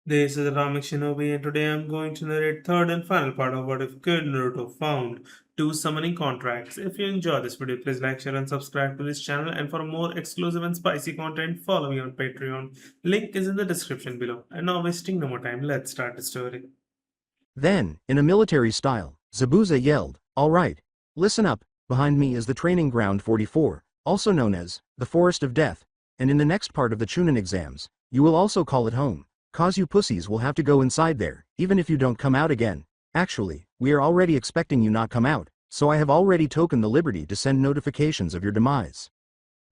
This is Ramik Shinobi, and today I'm going to narrate third and final part of What If Good Naruto found two summoning contracts. If you enjoy this video, please like, share, and subscribe to this channel. And for more exclusive and spicy content, follow me on Patreon. Link is in the description below. And now, wasting no more time, let's start the story. Then, in a military style, Zabuza yelled, "All right. Listen up, behind me is the training ground 44, also known as the Forest of Death, and in the next part of the Chunin exams, you will also call it home, cause you pussies will have to go inside there, even if you don't come out again. Actually, we are already expecting you not come out, so I have already taken the liberty to send notifications of your demise."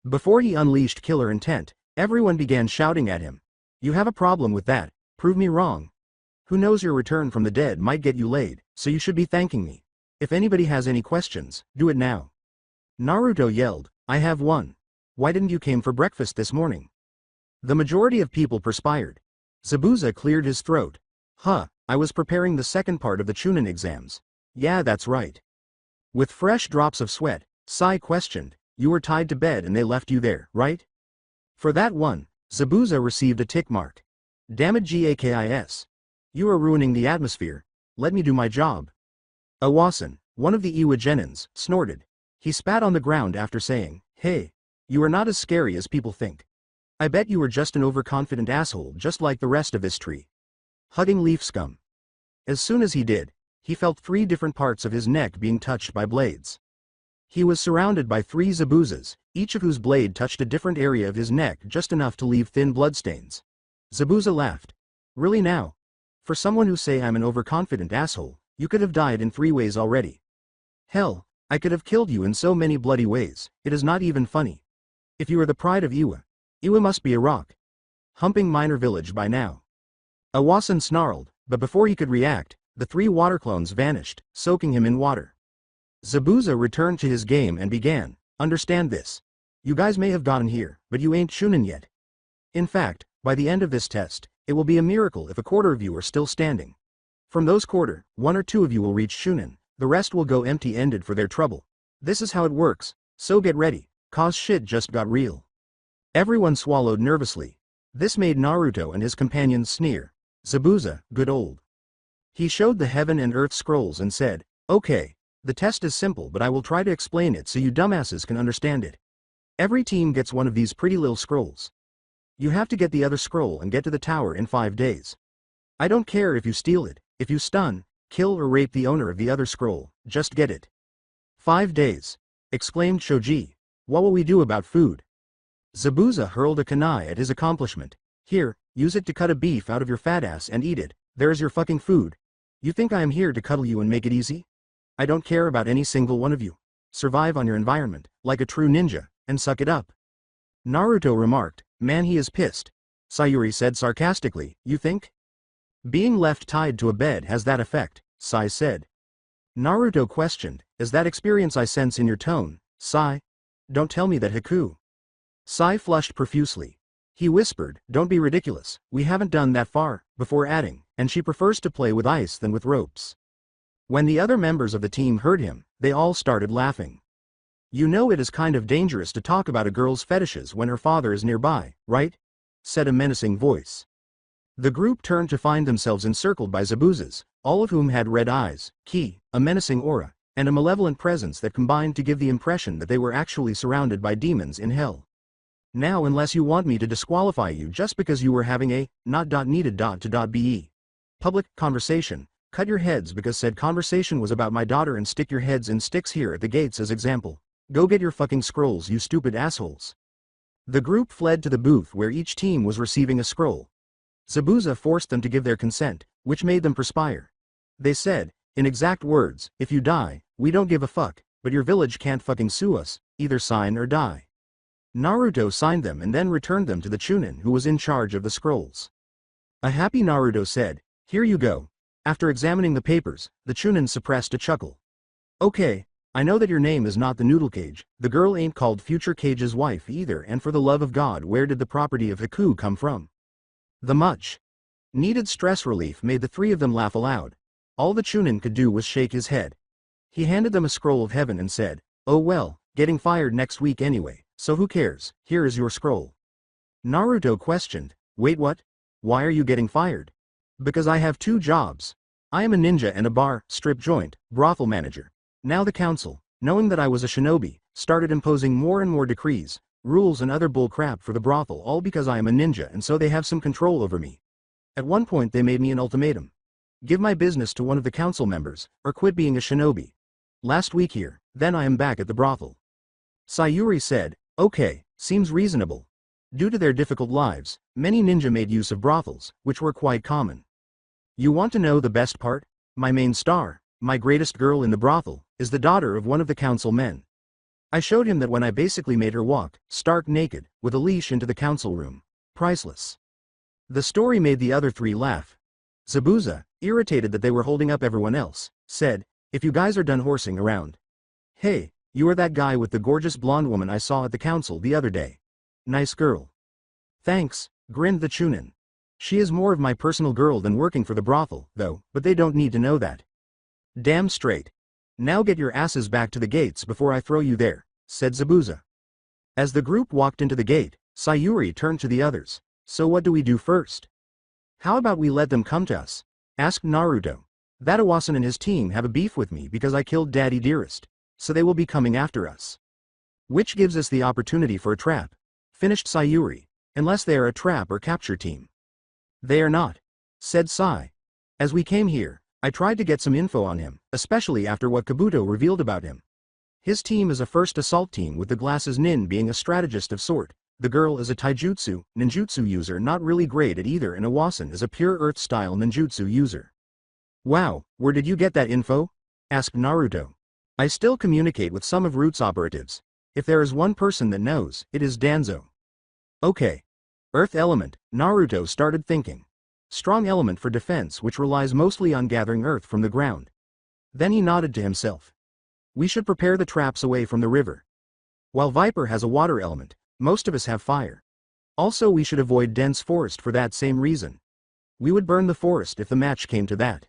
Before he unleashed killer intent, everyone began shouting at him. "You have a problem with that, prove me wrong. Who knows, your return from the dead might get you laid, so you should be thanking me. If anybody has any questions, do it now." Naruto yelled, "I have one. Why didn't you came for breakfast this morning?" The majority of people perspired. Zabuza cleared his throat. I was preparing the second part of the Chunin exams." "Yeah, that's right." With fresh drops of sweat, Sai questioned, "You were tied to bed and they left you there, right?" For that one, Zabuza received a tick mark. "Damn it, Gakis. You are ruining the atmosphere. Let me do my job." Awasan, one of the Iwa Genins, snorted. He spat on the ground after saying, "Hey, you are not as scary as people think. I bet you are just an overconfident asshole just like the rest of this tree." Hugging leaf scum. As soon as he did, he felt 3 different parts of his neck being touched by blades. He was surrounded by 3 Zabuzas, each of whose blade touched a different area of his neck just enough to leave thin bloodstains. Zabuza laughed. "Really now? For someone who say I'm an overconfident asshole, you could have died in 3 ways already. Hell, I could have killed you in so many bloody ways, it is not even funny. If you are the pride of Iwa, Iwa must be a rock. Humping minor village by now." Awasan snarled, but before he could react, the 3 water clones vanished, soaking him in water. Zabuza returned to his game and began, "Understand this. You guys may have gotten here, but you ain't Chunin yet. In fact, by the end of this test, it will be a miracle if a quarter of you are still standing. From those quarter, 1 or 2 of you will reach Chunin, the rest will go empty-ended for their trouble. This is how it works, so get ready, cause shit just got real." Everyone swallowed nervously. This made Naruto and his companions sneer. Zabuza, good old. He showed the heaven and earth scrolls and said, "Okay, the test is simple, but I will try to explain it so you dumbasses can understand it. Every team gets one of these pretty little scrolls. You have to get the other scroll and get to the tower in 5 days. I don't care if you steal it, if you stun, kill or rape the owner of the other scroll, just get it." 5 days. Exclaimed Shoji. "What will we do about food?" Zabuza hurled a kunai at his accomplishment. "Here, use it to cut a beef out of your fat ass and eat it, there's your fucking food. You think I am here to cuddle you and make it easy? I don't care about any single one of you. Survive on your environment, like a true ninja, and suck it up." Naruto remarked, "Man, he is pissed." Sayuri said sarcastically, "You think? Being left tied to a bed has that effect," Sai said. Naruto questioned, "Is that experience I sense in your tone, Sai? Don't tell me that Haku." Sai flushed profusely. He whispered, "Don't be ridiculous, we haven't done that far," before adding, "And she prefers to play with ice than with ropes." When the other members of the team heard him, they all started laughing. "You know it is kind of dangerous to talk about a girl's fetishes when her father is nearby, right?" said a menacing voice. The group turned to find themselves encircled by Zabuzas, all of whom had red eyes, ki, a menacing aura, and a malevolent presence that combined to give the impression that they were actually surrounded by demons in hell. "Now, unless you want me to disqualify you just because you were having a not.needed.to.be public conversation, cut your heads because said conversation was about my daughter and stick your heads in sticks here at the gates as example. Go get your fucking scrolls, you stupid assholes." The group fled to the booth where each team was receiving a scroll. Zabuza forced them to give their consent, which made them perspire. They said, in exact words, "If you die, we don't give a fuck, but your village can't fucking sue us, either sign or die." Naruto signed them and then returned them to the Chunin who was in charge of the scrolls. A happy Naruto said, "Here you go." After examining the papers, the Chunin suppressed a chuckle. "Okay, I know that your name is not the Noodle Cage, the girl ain't called Future Cage's wife either, and for the love of God, where did the property of Haku come from?" The much needed stress relief made the 3 of them laugh aloud. All the Chunin could do was shake his head. He handed them a scroll of heaven and said, "Oh well, getting fired next week anyway, so who cares, here is your scroll." Naruto questioned, "Wait, what? Why are you getting fired?" Because I have two jobs. I am a ninja and a bar, strip joint, brothel manager. Now the council, knowing that I was a shinobi, started imposing more and more decrees, rules and other bull crap for the brothel, all because I am a ninja and so they have some control over me. At one point they made me an ultimatum. Give my business to one of the council members, or quit being a shinobi. Last week here, then I am back at the brothel. Sayuri said, okay, seems reasonable. Due to their difficult lives, many ninja made use of brothels, which were quite common. You want to know the best part? My main star, my greatest girl in the brothel, is the daughter of one of the council men. I showed him that when I basically made her walk, stark naked, with a leash into the council room. Priceless. The story made the other three laugh. Zabuza, irritated that they were holding up everyone else, said, if you guys are done horsing around. Hey, you are that guy with the gorgeous blonde woman I saw at the council the other day. Nice girl. Thanks, grinned the Chunin. She is more of my personal girl than working for the brothel, though, but they don't need to know that. Damn straight. Now get your asses back to the gates before I throw you there, said Zabuza. As the group walked into the gate, Sayuri turned to the others. So what do we do first? How about we let them come to us? Asked Naruto. That Iwasan and his team have a beef with me because I killed Daddy Dearest, so they will be coming after us. Which gives us the opportunity for a trap, finished Sayuri, unless they are a trap or capture team. They are not, said Sai. As we came here, I tried to get some info on him, especially after what Kabuto revealed about him. His team is a first assault team with the glasses Nin being a strategist of sort. The girl is a taijutsu, ninjutsu user not really great at either, and Iwasan is a pure earth-style ninjutsu user. Wow, where did you get that info? Asked Naruto. I still communicate with some of Root's operatives. If there is one person that knows, it is Danzo. Okay. Earth element, Naruto started thinking. Strong element for defense which relies mostly on gathering earth from the ground. Then he nodded to himself. We should prepare the traps away from the river. While Viper has a water element, most of us have fire. Also we should avoid dense forest for that same reason. We would burn the forest if the match came to that.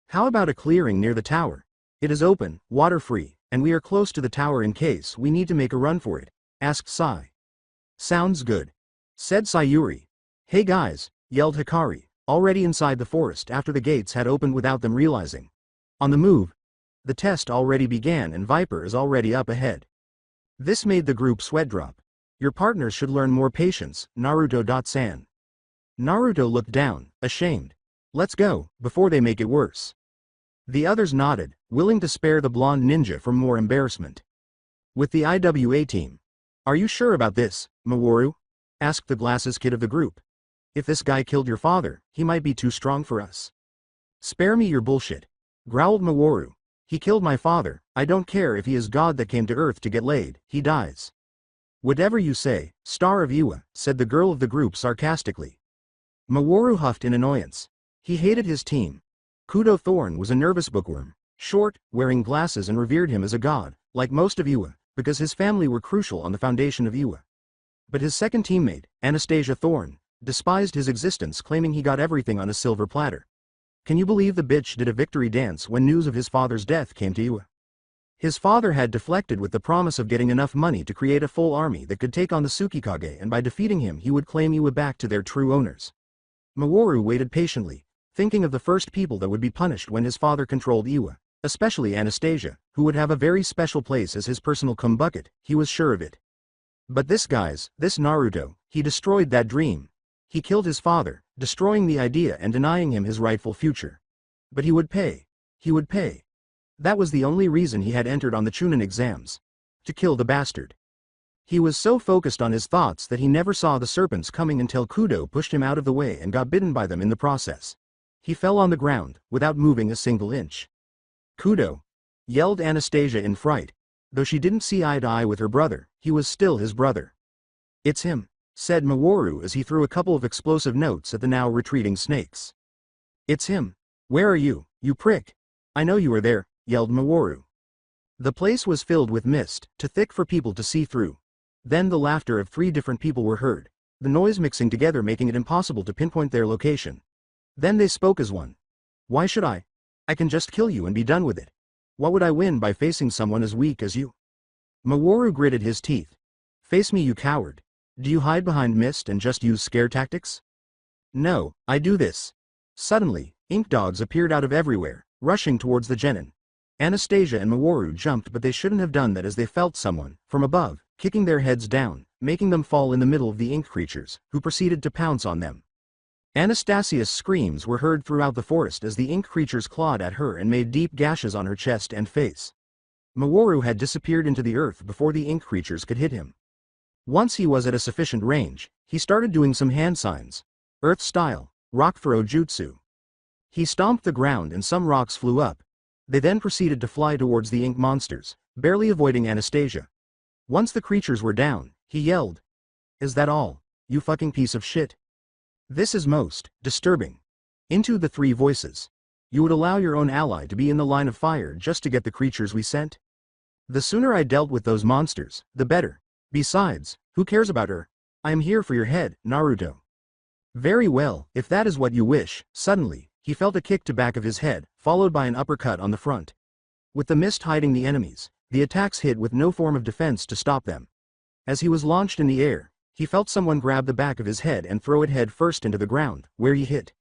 How about a clearing near the tower? It is open, water-free, and we are close to the tower in case we need to make a run for it, asked Sai. Sounds good, said Sayuri. Hey guys, yelled Hikari, already inside the forest after the gates had opened without them realizing. On the move. The test already began and Viper is already up ahead. This made the group sweat drop. Your partners should learn more patience, Naruto.san. Naruto looked down, ashamed. Let's go, before they make it worse. The others nodded, willing to spare the blonde ninja from more embarrassment. With the IWA team. Are you sure about this, Maworu? Asked the glasses kid of the group. If this guy killed your father, he might be too strong for us. Spare me your bullshit, growled Maworu. He killed my father, I don't care if he is God that came to Earth to get laid, he dies. Whatever you say, Star of Iwa, said the girl of the group sarcastically. Maworu huffed in annoyance. He hated his team. Kudo Thorn was a nervous bookworm, short, wearing glasses, and revered him as a god, like most of Iwa, because his family were crucial on the foundation of Iwa. But his second teammate, Anastasia Thorn, despised his existence, claiming he got everything on a silver platter. Can you believe the bitch did a victory dance when news of his father's death came to Iwa? His father had deflected with the promise of getting enough money to create a full army that could take on the Tsukikage, and by defeating him he would claim Iwa back to their true owners. Maworu waited patiently, thinking of the first people that would be punished when his father controlled Iwa, especially Anastasia, who would have a very special place as his personal cum bucket, he was sure of it. But this Naruto, he destroyed that dream. He killed his father, destroying the idea and denying him his rightful future. But he would pay. He would pay. That was the only reason he had entered on the Chunin exams. To kill the bastard. He was so focused on his thoughts that he never saw the serpents coming until Kudo pushed him out of the way and got bitten by them in the process. He fell on the ground, without moving a single inch. Kudo! Yelled Anastasia in fright. Though she didn't see eye to eye with her brother, he was still his brother. It's him, said Maworu as he threw a couple of explosive notes at the now retreating snakes. It's him. Where are you, you prick? I know you are there, yelled Maworu. The place was filled with mist, too thick for people to see through. Then the laughter of 3 different people were heard, the noise mixing together making it impossible to pinpoint their location. Then they spoke as one. Why should I? I can just kill you and be done with it. What would I win by facing someone as weak as you? Maworu gritted his teeth. Face me, you coward. Do you hide behind mist and just use scare tactics? No, I do this. Suddenly, ink dogs appeared out of everywhere, rushing towards the genin. Anastasia and Maworu jumped, but they shouldn't have done that, as they felt someone, from above, kicking their heads down, making them fall in the middle of the ink creatures, who proceeded to pounce on them. Anastasia's screams were heard throughout the forest as the ink creatures clawed at her and made deep gashes on her chest and face. Maworu had disappeared into the earth before the ink creatures could hit him. Once he was at a sufficient range, he started doing some hand signs. Earth style, rock throw jutsu. He stomped the ground and some rocks flew up. They then proceeded to fly towards the ink monsters, barely avoiding Anastasia. Once the creatures were down, he yelled, "Is that all, you fucking piece of shit? This is most disturbing." Into the three voices. "You would allow your own ally to be in the line of fire just to get the creatures we sent? The sooner I dealt with those monsters, the better. Besides, who cares about her? I am here for your head, Naruto." "Very well, if that is what you wish." Suddenly, he felt a kick to back of his head, followed by an uppercut on the front. With the mist hiding the enemies, the attacks hit with no form of defense to stop them. As he was launched in the air, he felt someone grab the back of his head and throw it head first into the ground, where he hit.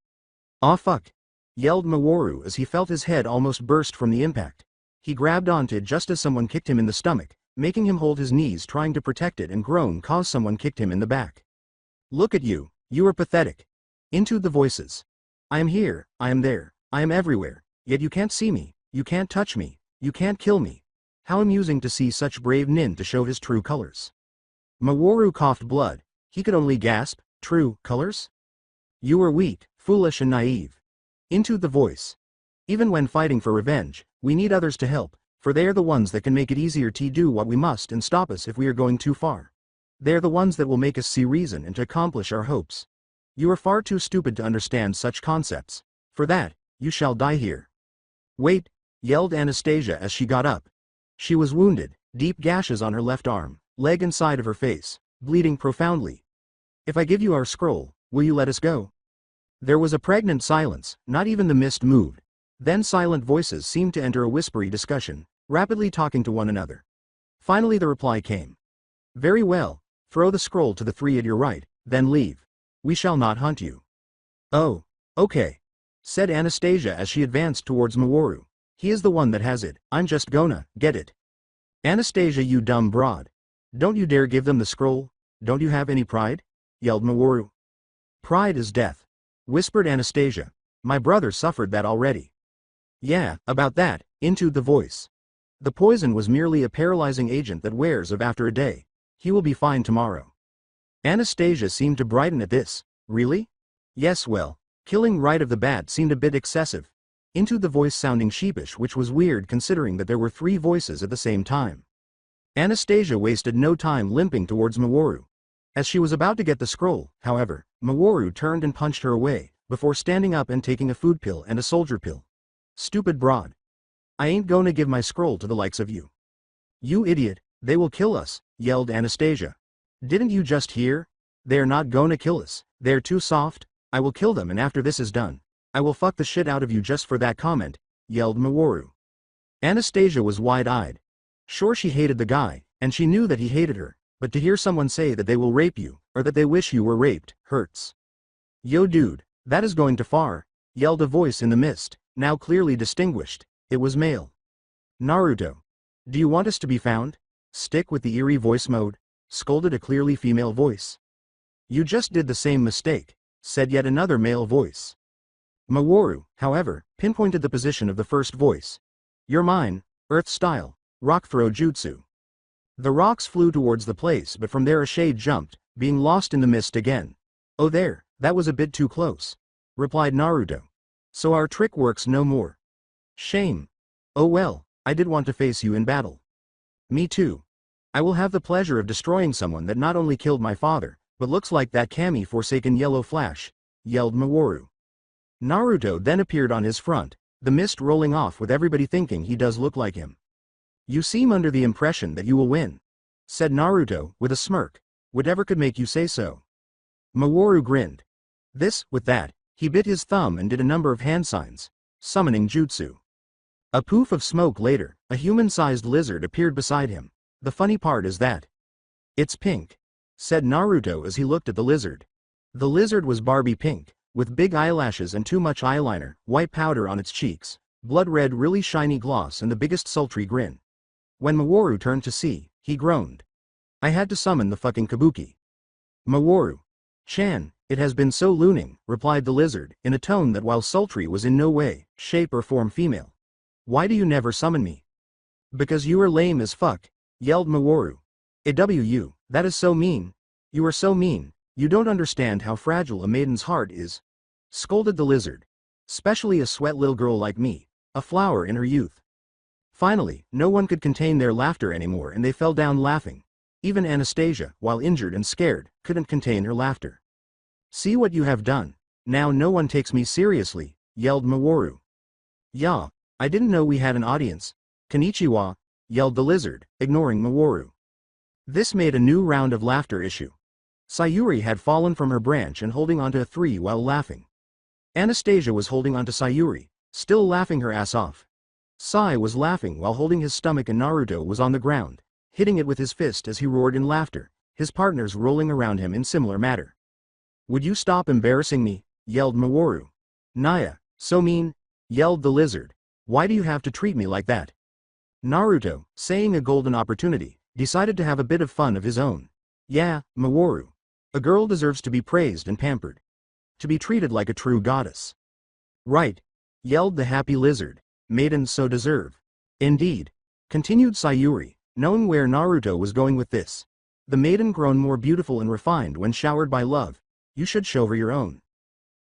"Aw fuck!" yelled Maworu as he felt his head almost burst from the impact. He grabbed onto it just as someone kicked him in the stomach, making him hold his knees trying to protect it, and groan cause someone kicked him in the back. "Look at you, you are pathetic." Into the voices. "I am here, I am there, I am everywhere, yet you can't see me, you can't touch me, you can't kill me. How amusing to see such brave nin to show his true colors." Maworu coughed blood. He could only gasp, "True colors? You are weak, foolish and naive." Into the voice. "Even when fighting for revenge, we need others to help, for they are the ones that can make it easier to do what we must and stop us if we are going too far. They are the ones that will make us see reason and to accomplish our hopes. You are far too stupid to understand such concepts. For that, you shall die here." "Wait," yelled Anastasia as she got up. She was wounded, deep gashes on her left arm, leg and side of her face, bleeding profoundly. "If I give you our scroll, will you let us go?" There was a pregnant silence, not even the mist moved. Then silent voices seemed to enter a whispery discussion, rapidly talking to one another. Finally the reply came. "Very well, throw the scroll to the three at your right, then leave. We shall not hunt you." "Oh, okay," said Anastasia as she advanced towards Maworu. "He is the one that has it, I'm just gonna get it." "Anastasia, you dumb broad. Don't you dare give them the scroll. Don't you have any pride?" yelled Maworu. "Pride is death," whispered Anastasia. "My brother suffered that already." "Yeah, about that." Into the voice. "The poison was merely a paralyzing agent that wears off after a day. He will be fine tomorrow." Anastasia seemed to brighten at this. "Really?" "Yes, well, killing right of the bat seemed a bit excessive." Into the voice, sounding sheepish, which was weird considering that there were three voices at the same time. Anastasia wasted no time limping towards Maworu. As she was about to get the scroll, however, Maworu turned and punched her away, before standing up and taking a food pill and a soldier pill. "Stupid broad. I ain't gonna give my scroll to the likes of you." "You idiot, they will kill us," yelled Anastasia. "Didn't you just hear? They are not gonna kill us, they're too soft. I will kill them, and after this is done, I will fuck the shit out of you just for that comment," yelled Maworu. Anastasia was wide-eyed. Sure, she hated the guy, and she knew that he hated her, but to hear someone say that they will rape you, or that they wish you were raped, hurts. "Yo dude, that is going too far," yelled a voice in the mist, now clearly distinguished. It was male. "Naruto. Do you want us to be found? Stick with the eerie voice mode," scolded a clearly female voice. "You just did the same mistake," said yet another male voice. Maworu, however, pinpointed the position of the first voice. "You're mine, Earth style, rock throw jutsu." The rocks flew towards the place, but from there a shade jumped, being lost in the mist again. "Oh there, that was a bit too close," replied Naruto. "So our trick works no more. Shame. Oh well, I did want to face you in battle." "Me too. I will have the pleasure of destroying someone that not only killed my father, but looks like that Kami forsaken yellow flash," yelled Maworu. Naruto then appeared on his front, the mist rolling off with everybody thinking he does look like him. "You seem under the impression that you will win," said Naruto with a smirk. "Whatever could make you say so?" Maworu grinned. With that, he bit his thumb and did a number of hand signs, summoning jutsu. A poof of smoke later, a human-sized lizard appeared beside him. "The funny part is that it's pink," said Naruto as he looked at the lizard. The lizard was Barbie pink, with big eyelashes and too much eyeliner, white powder on its cheeks, blood red really shiny gloss and the biggest sultry grin. When Maworu turned to see, he groaned. I had to summon the fucking kabuki. Maworu-chan, it has been so looning, replied the lizard, in a tone that while sultry was in no way, shape or form female. Why do you never summon me? Because you are lame as fuck, yelled Maworu. Ew, that is so mean. You are so mean, you don't understand how fragile a maiden's heart is. Scolded the lizard. Especially a sweat little girl like me, a flower in her youth. Finally, no one could contain their laughter anymore and they fell down laughing. Even Anastasia, while injured and scared, couldn't contain her laughter. See what you have done. Now no one takes me seriously, yelled Maworu. Yeah, I didn't know we had an audience. Konnichiwa, yelled the lizard, ignoring Maworu. This made a new round of laughter issue. Sayuri had fallen from her branch and holding onto a tree while laughing. Anastasia was holding onto Sayuri, still laughing her ass off. Sai was laughing while holding his stomach and Naruto was on the ground, hitting it with his fist as he roared in laughter, his partners rolling around him in similar manner. Would you stop embarrassing me? Yelled Maworu. Naya, so mean, yelled the lizard. Why do you have to treat me like that? Naruto, seeing a golden opportunity, decided to have a bit of fun of his own. Yeah, Maworu. A girl deserves to be praised and pampered. To be treated like a true goddess. Right, yelled the happy lizard. Maidens so deserve. Indeed, continued Sayuri, knowing where Naruto was going with this. The maiden grown more beautiful and refined when showered by love. You should show her your own.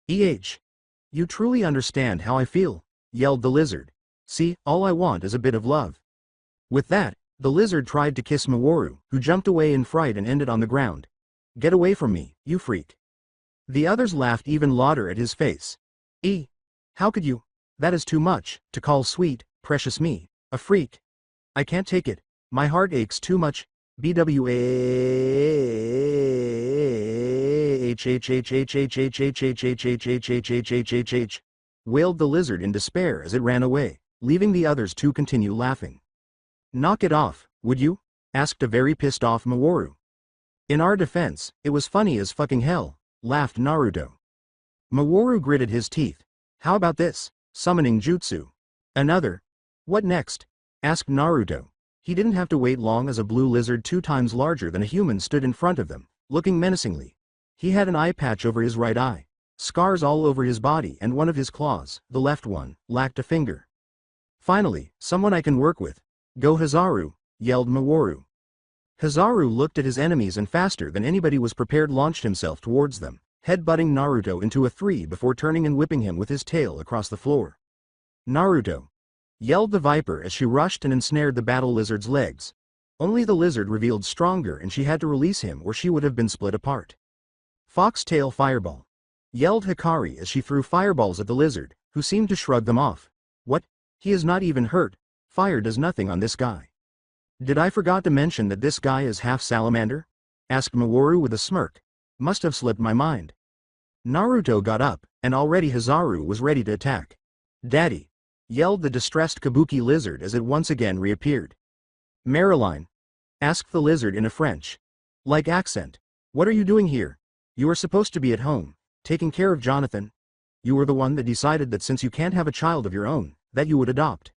You truly understand how I feel, yelled the lizard. See, all I want is a bit of love. With that, the lizard tried to kiss Maworu, who jumped away in fright and ended on the ground. Get away from me, you freak. The others laughed even louder at his face. How could you? That is too much, to call sweet, precious me, a freak. I can't take it, my heart aches too much. Wailed the lizard in despair as it ran away, leaving the others to continue laughing. Knock it off, would you? Asked a very pissed off Maworu. In our defense, it was funny as fucking hell, laughed Naruto. Maworu gritted his teeth. How about this? Summoning jutsu. Another. What next? Asked Naruto. He didn't have to wait long as a blue lizard 2 times larger than a human stood in front of them, looking menacingly. He had an eye patch over his right eye, scars all over his body and one of his claws, the left one, lacked a finger. Finally, someone I can work with. Go Hazaru, yelled Maworu. Hazaru looked at his enemies and faster than anybody was prepared launched himself towards them, headbutting Naruto into a 3 before turning and whipping him with his tail across the floor. Naruto! Yelled the viper as she rushed and ensnared the battle lizard's legs. Only the lizard revealed stronger and she had to release him or she would have been split apart. Foxtail fireball! Yelled Hikari as she threw fireballs at the lizard, who seemed to shrug them off. What? He is not even hurt. Fire does nothing on this guy. Did I forgot to mention that this guy is half salamander? Asked Maworu with a smirk. Must have slipped my mind. Naruto got up, and already Hazaru was ready to attack. Daddy! Yelled the distressed kabuki lizard as it once again reappeared. Marilyn? Asked the lizard in a French-like accent. What are you doing here? You are supposed to be at home, taking care of Jonathan. You were the one that decided that since you can't have a child of your own, that you would adopt.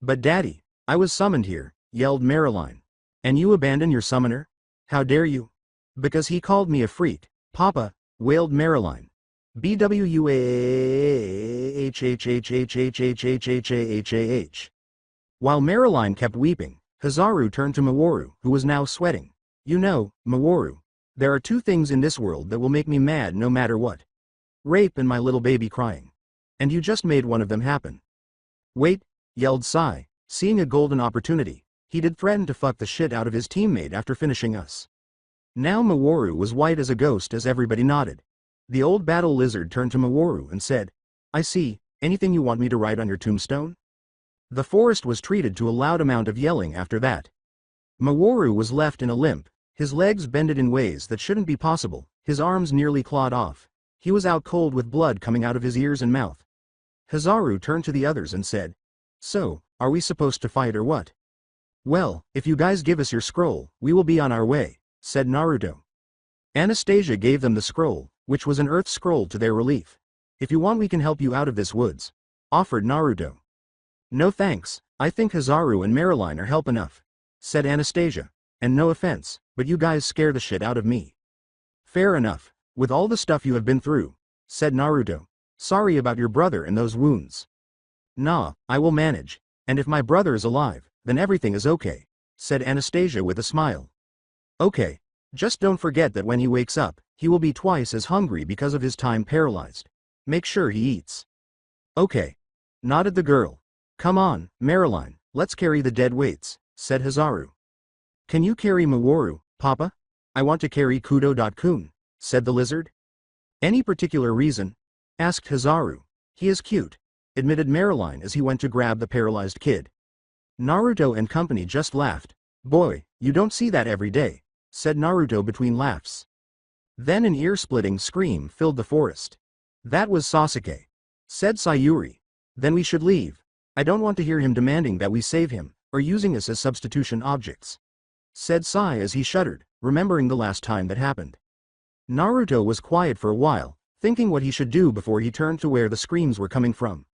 But Daddy, I was summoned here, yelled Marilyn. And you abandon your summoner? How dare you? Because he called me a freak, Papa, wailed Marilyn. BWAHHHHHHHHHHHHH. While Marilyn kept weeping, Hazaru turned to Maworu, who was now sweating. You know, Maworu, there are 2 things in this world that will make me mad no matter what. Rape and my little baby crying. And you just made one of them happen. Wait, yelled Sai, seeing a golden opportunity. He did threaten to fuck the shit out of his teammate after finishing us. Now Maworu was white as a ghost as everybody nodded. The old battle lizard turned to Maworu and said, I see, anything you want me to write on your tombstone? The forest was treated to a loud amount of yelling after that. Maworu was left in a limp, his legs bended in ways that shouldn't be possible, his arms nearly clawed off. He was out cold with blood coming out of his ears and mouth. Hazaru turned to the others and said, So, are we supposed to fight or what? Well, if you guys give us your scroll, we will be on our way, said Naruto. Anastasia gave them the scroll, which was an earth scroll to their relief. If you want we can help you out of this woods, offered Naruto. No thanks, I think Hazaru and Marilyn are help enough, said Anastasia, and no offense, but you guys scare the shit out of me. Fair enough, with all the stuff you have been through, said Naruto. Sorry about your brother and those wounds. Nah, I will manage, and if my brother is alive, then everything is okay, said Anastasia with a smile. Okay, just don't forget that when he wakes up, he will be twice as hungry because of his time paralyzed. Make sure he eats. Okay, nodded the girl. Come on, Marilyn, let's carry the dead weights, said Hazaru. Can you carry Maworu, Papa? I want to carry Kudo-kun, said the lizard. Any particular reason? Asked Hazaru. He is cute, admitted Marilyn as he went to grab the paralyzed kid. Naruto and company just laughed. Boy, you don't see that every day, said Naruto between laughs. Then an ear-splitting scream filled the forest. That was Sasuke, said Sayuri. Then we should leave. I don't want to hear him demanding that we save him, or using us as substitution objects, said Sai as he shuddered, remembering the last time that happened. Naruto was quiet for a while, thinking what he should do before he turned to where the screams were coming from.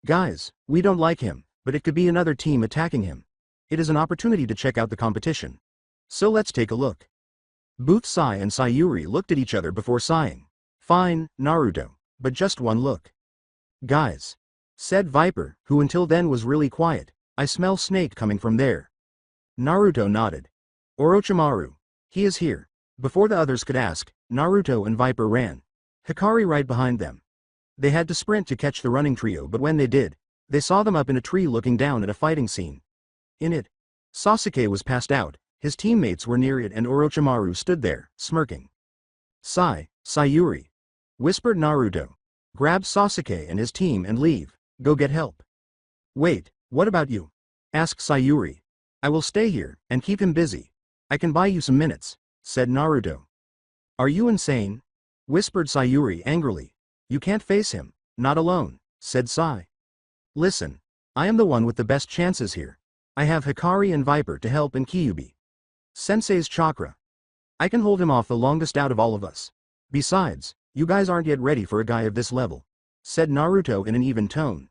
Guys, we don't like him, but it could be another team attacking him. It is an opportunity to check out the competition. So let's take a look. Both Sai and Sayuri looked at each other before sighing. Fine, Naruto, but just one look. Guys, said Viper, who until then was really quiet, I smell snake coming from there. Naruto nodded. Orochimaru. He is here. Before the others could ask, Naruto and Viper ran. Hikari right behind them. They had to sprint to catch the running trio, but when they did, they saw them up in a tree looking down at a fighting scene. In it, Sasuke was passed out, his teammates were near it and Orochimaru stood there, smirking. Sayuri, whispered Naruto. Grab Sasuke and his team and leave, go get help. Wait, what about you? Asked Sayuri. I will stay here, and keep him busy. I can buy you some minutes, said Naruto. Are you insane? Whispered Sayuri angrily. You can't face him, not alone, said Sai. Listen, I am the one with the best chances here. I have Hikari and Viper to help and Kyuubi. Sensei's chakra. I can hold him off the longest out of all of us. Besides, you guys aren't yet ready for a guy of this level, said Naruto in an even tone.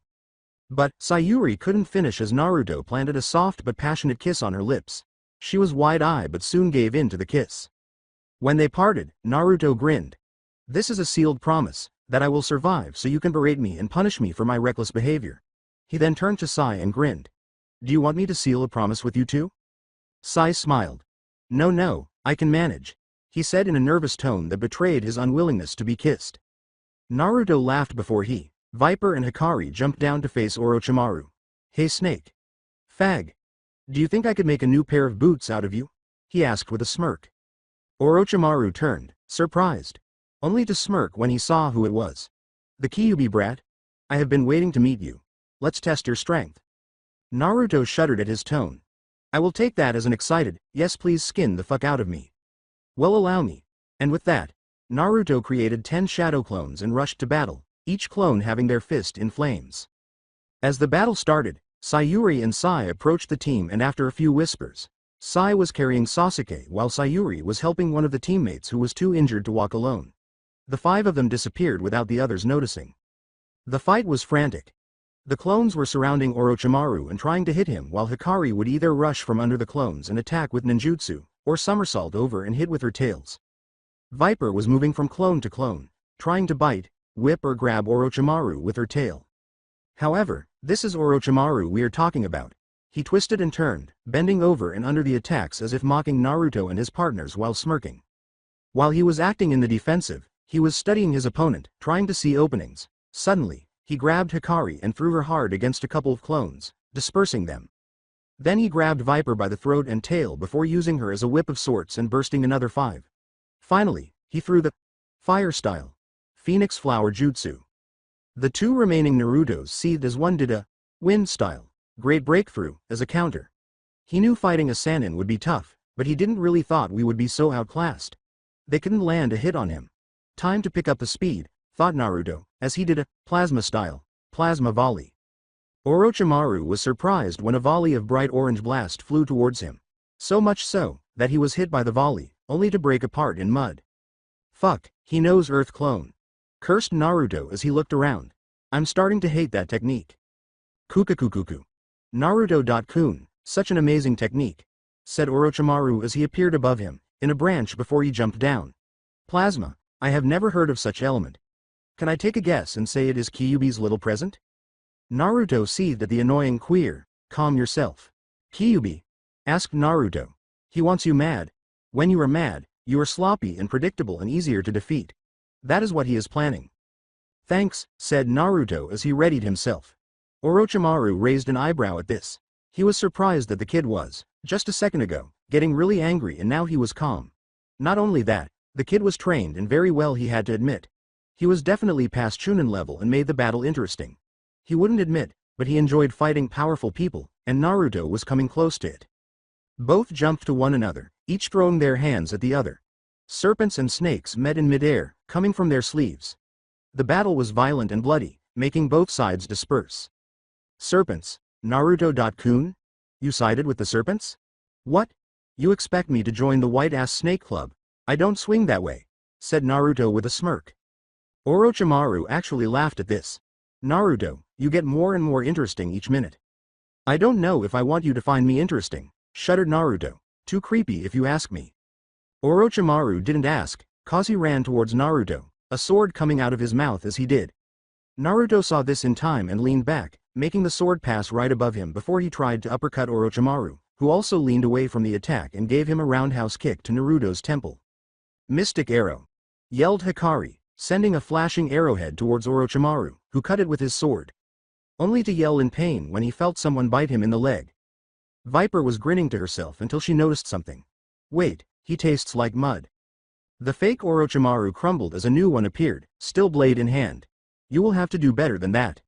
But Sayuri couldn't finish as Naruto planted a soft but passionate kiss on her lips. She was wide-eyed but soon gave in to the kiss. When they parted, Naruto grinned. This is a sealed promise, that I will survive so you can berate me and punish me for my reckless behavior. He then turned to Sai and grinned. Do you want me to seal a promise with you too? Sai smiled. No, I can manage, he said in a nervous tone that betrayed his unwillingness to be kissed. Naruto laughed before Viper and Hikari jumped down to face Orochimaru. Hey Snake. Fag. Do you think I could make a new pair of boots out of you? He asked with a smirk. Orochimaru turned, surprised, only to smirk when he saw who it was. The Kyuubi brat? I have been waiting to meet you. Let's test your strength. Naruto shuddered at his tone. I will take that as an excited, yes please skin the fuck out of me. Well allow me. And with that, Naruto created 10 shadow clones and rushed to battle, each clone having their fist in flames. As the battle started, Sayuri and Sai approached the team and after a few whispers, Sai was carrying Sasuke while Sayuri was helping one of the teammates who was too injured to walk alone. The 5 of them disappeared without the others noticing. The fight was frantic. The clones were surrounding Orochimaru and trying to hit him while Hikari would either rush from under the clones and attack with ninjutsu, or somersault over and hit with her tails. Viper was moving from clone to clone, trying to bite, whip or grab Orochimaru with her tail. However, this is Orochimaru we are talking about. He twisted and turned, bending over and under the attacks as if mocking Naruto and his partners while smirking. While he was acting in the defensive, he was studying his opponent, trying to see openings. Suddenly, he grabbed Hikari and threw her hard against a couple of clones, dispersing them. Then he grabbed Viper by the throat and tail before using her as a whip of sorts and bursting another 5. Finally, he threw the fire style Phoenix Flower Jutsu. The 2 remaining Narutos seethed as one did a wind style Great Breakthrough as a counter. He knew fighting a Sannin would be tough, but he didn't really thought we would be so outclassed. They couldn't land a hit on him. Time to pick up the speed, thought Naruto, as he did a plasma style Plasma Volley. Orochimaru was surprised when a volley of bright orange blast flew towards him. So much so, that he was hit by the volley, only to break apart in mud. Fuck, he knows Earth Clone. Cursed Naruto as he looked around. I'm starting to hate that technique. Kukakukuku. Naruto.kun, such an amazing technique, said Orochimaru as he appeared above him, in a branch before he jumped down. Plasma, I have never heard of such element. Can I take a guess and say it is Kyuubi's little present? Naruto seethed at the annoying queer. Calm yourself. Kyuubi? Asked Naruto. He wants you mad. When you are mad, you are sloppy and predictable and easier to defeat. That is what he is planning. Thanks, said Naruto as he readied himself. Orochimaru raised an eyebrow at this. He was surprised that the kid was, just a second ago, getting really angry and now he was calm. Not only that, the kid was trained and very well, he had to admit. He was definitely past Chunin level and made the battle interesting. He wouldn't admit, but he enjoyed fighting powerful people, and Naruto was coming close to it. Both jumped to one another, each throwing their hands at the other. Serpents and snakes met in midair, coming from their sleeves. The battle was violent and bloody, making both sides disperse. Serpents, Naruto.kun? You sided with the serpents? What? You expect me to join the white-ass snake club? I don't swing that way, said Naruto with a smirk. Orochimaru actually laughed at this. Naruto, you get more and more interesting each minute. I don't know if I want you to find me interesting, shuddered Naruto. Too creepy if you ask me. Orochimaru didn't ask, cause he ran towards Naruto, a sword coming out of his mouth as he did. Naruto saw this in time and leaned back, making the sword pass right above him before he tried to uppercut Orochimaru, who also leaned away from the attack and gave him a roundhouse kick to Naruto's temple. Mystic Arrow! Yelled Hikari, sending a flashing arrowhead towards Orochimaru, who cut it with his sword. Only to yell in pain when he felt someone bite him in the leg. Viper was grinning to herself until she noticed something. Wait, he tastes like mud. The fake Orochimaru crumbled as a new one appeared, still blade in hand. You will have to do better than that.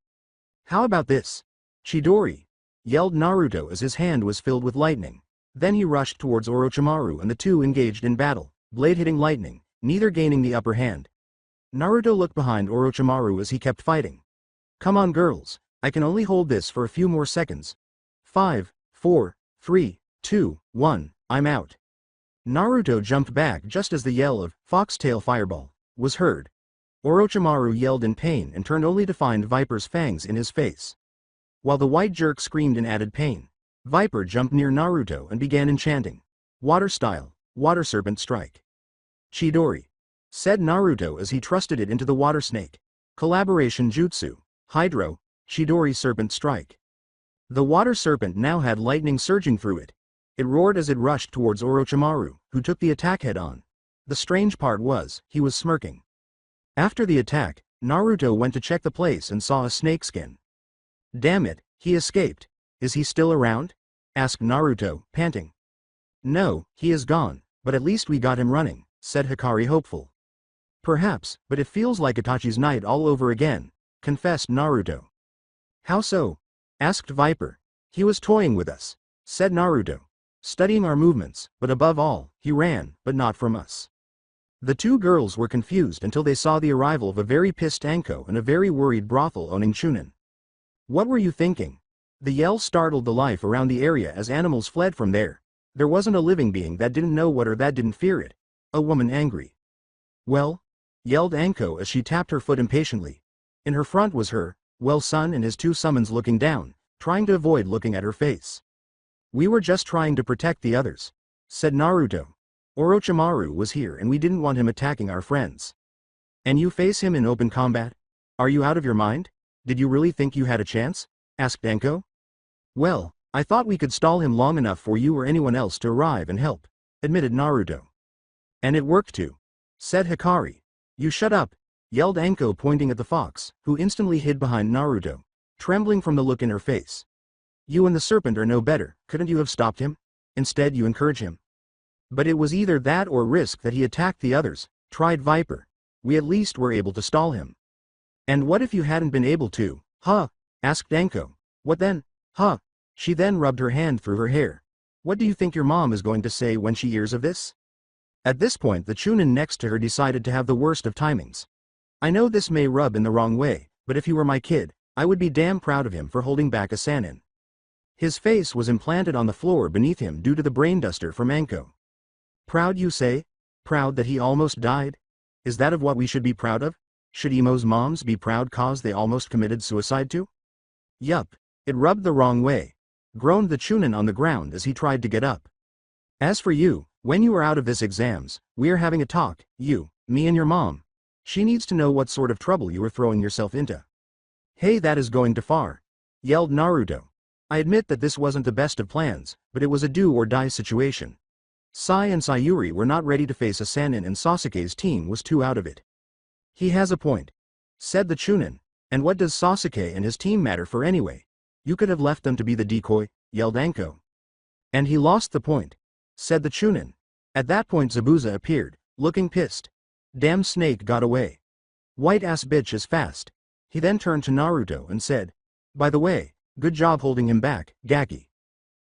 How about this? Chidori! Yelled Naruto as his hand was filled with lightning. Then he rushed towards Orochimaru and the two engaged in battle, blade hitting lightning, neither gaining the upper hand. Naruto looked behind Orochimaru as he kept fighting. Come on girls, I can only hold this for a few more seconds. 5, 4, 3, 2, 1, I'm out. Naruto jumped back just as the yell of "Foxtail Fireball" was heard. Orochimaru yelled in pain and turned only to find Viper's fangs in his face. While the white jerk screamed in added pain, Viper jumped near Naruto and began enchanting. Water style, Water Serpent Strike. Chidori, said Naruto as he trusted it into the water snake. Collaboration Jutsu, Hydro, Chidori Serpent Strike. The water serpent now had lightning surging through it. It roared as it rushed towards Orochimaru, who took the attack head-on. The strange part was, he was smirking. After the attack, Naruto went to check the place and saw a snakeskin. Damn it, he escaped. Is he still around? Asked Naruto, panting. No, he is gone, but at least we got him running, said Hikari hopeful. Perhaps, but it feels like Itachi's night all over again, confessed Naruto. How so? Asked Viper. He was toying with us, said Naruto. Studying our movements, but above all, he ran, but not from us. The two girls were confused until they saw the arrival of a very pissed Anko and a very worried brothel-owning Chunin. What were you thinking? The yell startled the life around the area as animals fled from there. There wasn't a living being that didn't know what or that didn't fear it. A woman angry. Well? Yelled Anko as she tapped her foot impatiently. In her front was her, son and his two summons looking down, trying to avoid looking at her face. We were just trying to protect the others, said Naruto. Orochimaru was here and we didn't want him attacking our friends. And you face him in open combat? Are you out of your mind? Did you really think you had a chance? Asked Anko. Well, I thought we could stall him long enough for you or anyone else to arrive and help, admitted Naruto. And it worked too, said Hikari. You shut up, yelled Anko pointing at the fox, who instantly hid behind Naruto, trembling from the look in her face. You and the serpent are no better, couldn't you have stopped him? Instead you encourage him. But it was either that or risk that he attacked the others, tried Viper. We at least were able to stall him. And what if you hadn't been able to, huh? Asked Anko. What then, huh? She then rubbed her hand through her hair. What do you think your mom is going to say when she hears of this? At this point the Chunin next to her decided to have the worst of timings. I know this may rub in the wrong way, but if he were my kid, I would be damn proud of him for holding back a Sannin. His face was implanted on the floor beneath him due to the brain duster from Anko. Proud you say? Proud that he almost died? Is that of what we should be proud of? Should Emo's moms be proud cause they almost committed suicide too? Yup. It rubbed the wrong way. Groaned the Chunin on the ground as he tried to get up. As for you, when you are out of this exams, we are having a talk, you, me and your mom. She needs to know what sort of trouble you are throwing yourself into. Hey, that is going too far. Yelled Naruto. I admit that this wasn't the best of plans, but it was a do-or-die situation. Sai and Sayuri were not ready to face a Sannin and Sasuke's team was too out of it. He has a point. Said the Chunin. And what does Sasuke and his team matter for anyway? You could have left them to be the decoy, yelled Anko. And he lost the point. Said the Chunin. At that point Zabuza appeared, looking pissed. Damn snake got away. White-ass bitch is fast. He then turned to Naruto and said, by the way, good job holding him back, Gaki.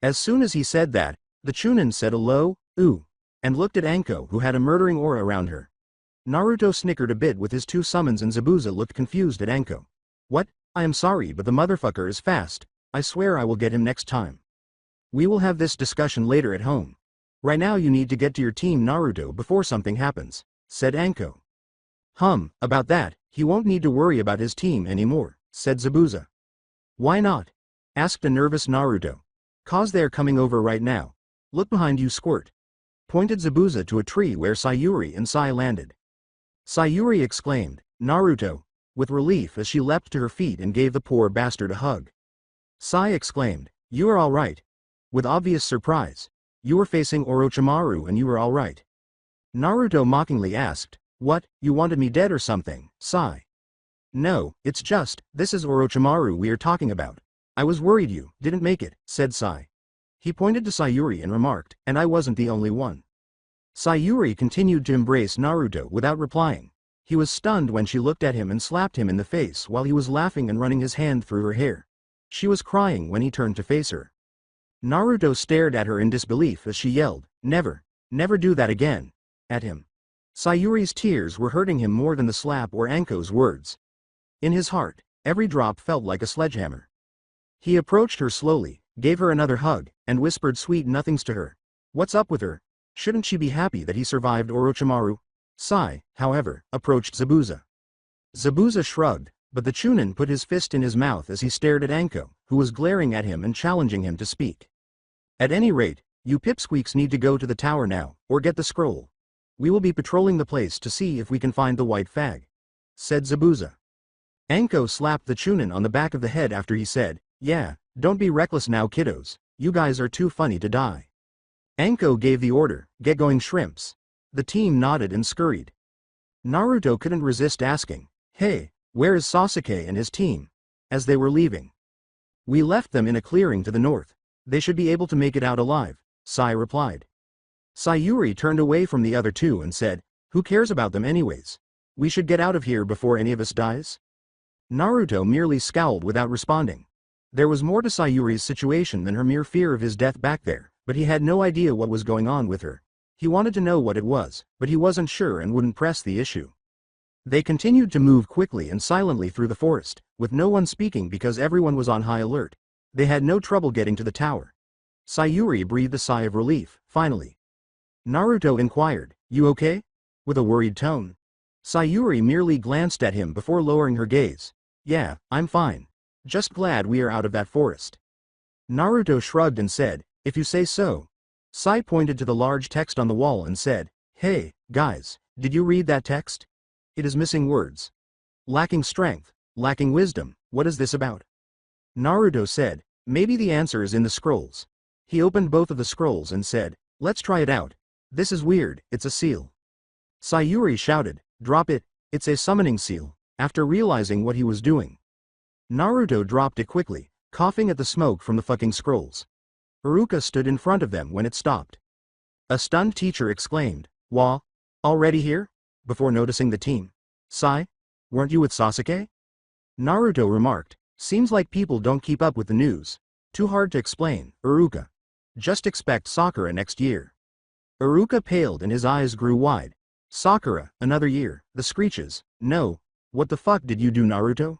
As soon as he said that, the Chunin said a low, ooh, and looked at Anko who had a murdering aura around her. Naruto snickered a bit with his two summons and Zabuza looked confused at Anko. What? I am sorry but the motherfucker is fast. I swear I will get him next time. We will have this discussion later at home. Right now you need to get to your team Naruto before something happens, said Anko. About that, he won't need to worry about his team anymore, said Zabuza. Why not? Asked a nervous Naruto. Cause they're coming over right now. Look behind you squirt. Pointed Zabuza to a tree where Sayuri and Sai landed. Sayuri exclaimed, Naruto, with relief as she leapt to her feet and gave the poor bastard a hug. Sai exclaimed, you are all right. With obvious surprise. You were facing Orochimaru and you were all right. Naruto mockingly asked, what, you wanted me dead or something, Sai? No, it's just, this is Orochimaru we are talking about. I was worried you didn't make it, said Sai. He pointed to Sayuri and remarked, and I wasn't the only one. Sayuri continued to embrace Naruto without replying. He was stunned when she looked at him and slapped him in the face while he was laughing and running his hand through her hair. She was crying when he turned to face her. Naruto stared at her in disbelief as she yelled, never, never do that again, at him. Sayuri's tears were hurting him more than the slap or Anko's words. In his heart, every drop felt like a sledgehammer. He approached her slowly, gave her another hug, and whispered sweet nothings to her. What's up with her? Shouldn't she be happy that he survived Orochimaru? Sai, however, approached Zabuza. Zabuza shrugged, but the Chunin put his fist in his mouth as he stared at Anko, who was glaring at him and challenging him to speak. At any rate, you pipsqueaks need to go to the tower now, or get the scroll. We will be patrolling the place to see if we can find the white fag, said Zabuza. Anko slapped the Chunin on the back of the head after he said, yeah, don't be reckless now kiddos, you guys are too funny to die. Anko gave the order, get going shrimps. The team nodded and scurried. Naruto couldn't resist asking, hey, where is Sasuke and his team? As they were leaving. We left them in a clearing to the north. They should be able to make it out alive, Sai replied. Sayuri turned away from the other two and said, who cares about them anyways? We should get out of here before any of us dies? Naruto merely scowled without responding. There was more to Sayuri's situation than her mere fear of his death back there, but he had no idea what was going on with her. He wanted to know what it was, but he wasn't sure and wouldn't press the issue. They continued to move quickly and silently through the forest, with no one speaking because everyone was on high alert. They had no trouble getting to the tower. Sayuri breathed a sigh of relief, finally. Naruto inquired, you okay? With a worried tone. Sayuri merely glanced at him before lowering her gaze. Yeah, I'm fine. Just glad we are out of that forest. Naruto shrugged and said, if you say so. Sai pointed to the large text on the wall and said, hey, guys, did you read that text? It is missing words. Lacking strength, lacking wisdom, what is this about? Naruto said, maybe the answer is in the scrolls. He opened both of the scrolls and said, let's try it out. This is weird, it's a seal. Sayuri shouted, drop it, it's a summoning seal, after realizing what he was doing. Naruto dropped it quickly, coughing at the smoke from the fucking scrolls. Iruka stood in front of them when it stopped. A stunned teacher exclaimed, Wah? Already here? Before noticing the team. Sai? Weren't you with Sasuke? Naruto remarked, seems like people don't keep up with the news. Too hard to explain, Iruka. Just expect Sakura next year. Iruka paled and his eyes grew wide. Sakura, another year, the screeches, no. What the fuck did you do, Naruto?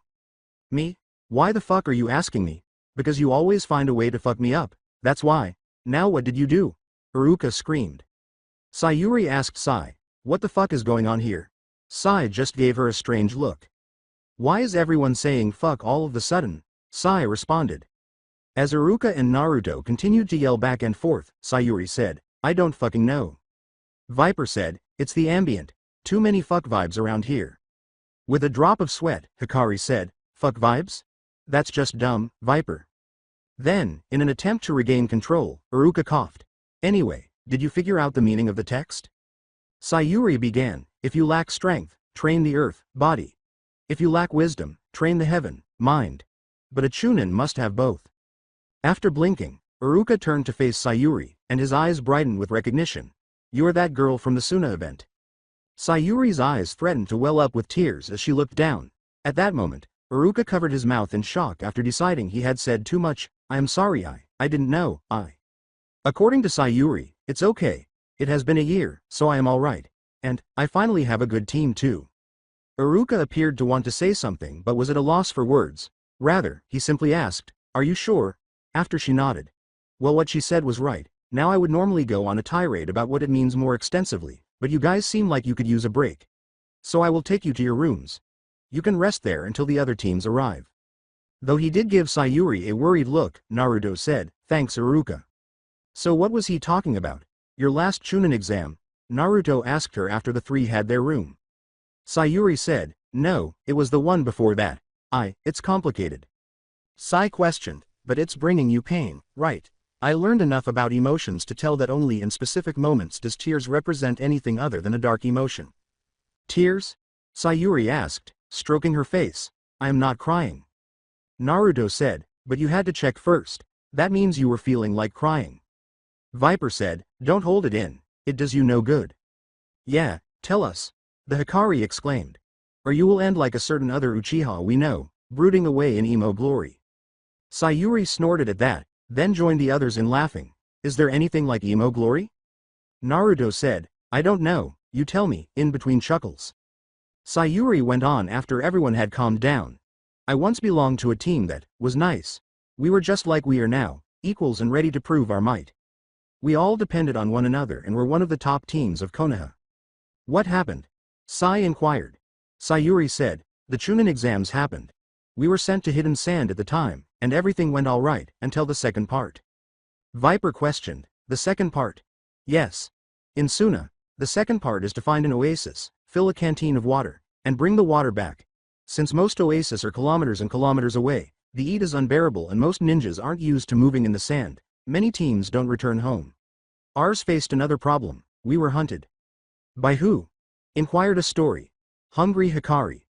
Me? Why the fuck are you asking me? Because you always find a way to fuck me up, that's why. Now what did you do? Iruka screamed. Sayuri asked Sai, what the fuck is going on here? Sai just gave her a strange look. Why is everyone saying fuck all of the sudden? Sai responded. As Iruka and Naruto continued to yell back and forth, Sayuri said, I don't fucking know. Viper said, it's the ambient. Too many fuck vibes around here. With a drop of sweat, Hikari said, fuck vibes? That's just dumb, Viper. Then, in an attempt to regain control, Iruka coughed. Anyway, did you figure out the meaning of the text? Sayuri began, if you lack strength, train the earth, body. If you lack wisdom, train the heaven, mind. But a Chunin must have both. After blinking, Iruka turned to face Sayuri, and his eyes brightened with recognition. You're that girl from the Suna event. Sayuri's eyes threatened to well up with tears as she looked down. At that moment, Iruka covered his mouth in shock after deciding he had said too much. I am sorry, I didn't know, According to Sayuri, it's okay. It has been a year, so I am alright. And, I finally have a good team too. Iruka appeared to want to say something but was at a loss for words. Rather, he simply asked, are you sure? After she nodded. Well, what she said was right. Now I would normally go on a tirade about what it means more extensively, but you guys seem like you could use a break. So I will take you to your rooms. You can rest there until the other teams arrive. Though he did give Sayuri a worried look, Naruto said, thanks Iruka. So what was he talking about? Your last Chunin exam? Naruto asked her after the three had their room. Sayuri said, no, it was the one before that. It's complicated. Sai questioned, but it's bringing you pain, right? I learned enough about emotions to tell that only in specific moments does tears represent anything other than a dark emotion. Tears? Sayuri asked, stroking her face. I am not crying. Naruto said, but you had to check first. That means you were feeling like crying. Viper said, don't hold it in. It does you no good. Yeah, tell us. The Hikari exclaimed. Or you will end like a certain other Uchiha we know, brooding away in emo glory. Sayuri snorted at that, then joined the others in laughing. Is there anything like emo glory? Naruto said, I don't know, you tell me, in between chuckles. Sayuri went on after everyone had calmed down. I once belonged to a team that was nice. We were just like we are now, equals and ready to prove our might. We all depended on one another and were one of the top teams of Konoha. What happened? Sai inquired. Sayuri said, the Chunin exams happened. We were sent to Hidden Sand at the time, and everything went alright, until the second part. Viper questioned, the second part? Yes. In Suna, the second part is to find an oasis, fill a canteen of water, and bring the water back. Since most oases are kilometers and kilometers away, the heat is unbearable and most ninjas aren't used to moving in the sand. Many teams don't return home. Ours faced another problem, we were hunted. By who? Inquired a story. Hungry Hikari.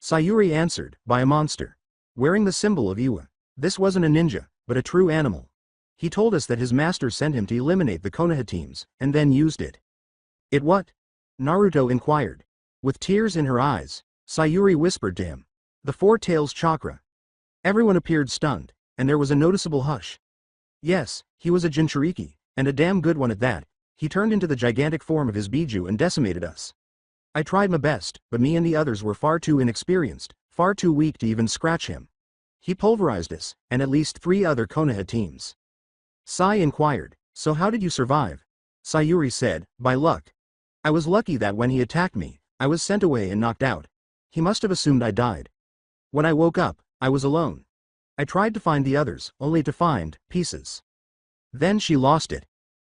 Sayuri answered, by a monster. Wearing the symbol of Iwa. This wasn't a ninja, but a true animal. He told us that his master sent him to eliminate the Konoha teams, and then used it. It what? Naruto inquired. With tears in her eyes, Sayuri whispered to him. The Four Tails chakra. Everyone appeared stunned, and there was a noticeable hush. Yes, he was a Jinchuriki, and a damn good one at that. He turned into the gigantic form of his Biju and decimated us. I tried my best, but me and the others were far too inexperienced, far too weak to even scratch him. He pulverized us, and at least 3 other Konoha teams. Sai inquired, so how did you survive? Sayuri said, by luck. I was lucky that when he attacked me, I was sent away and knocked out. He must have assumed I died. When I woke up, I was alone. I tried to find the others, only to find pieces. Then she lost it.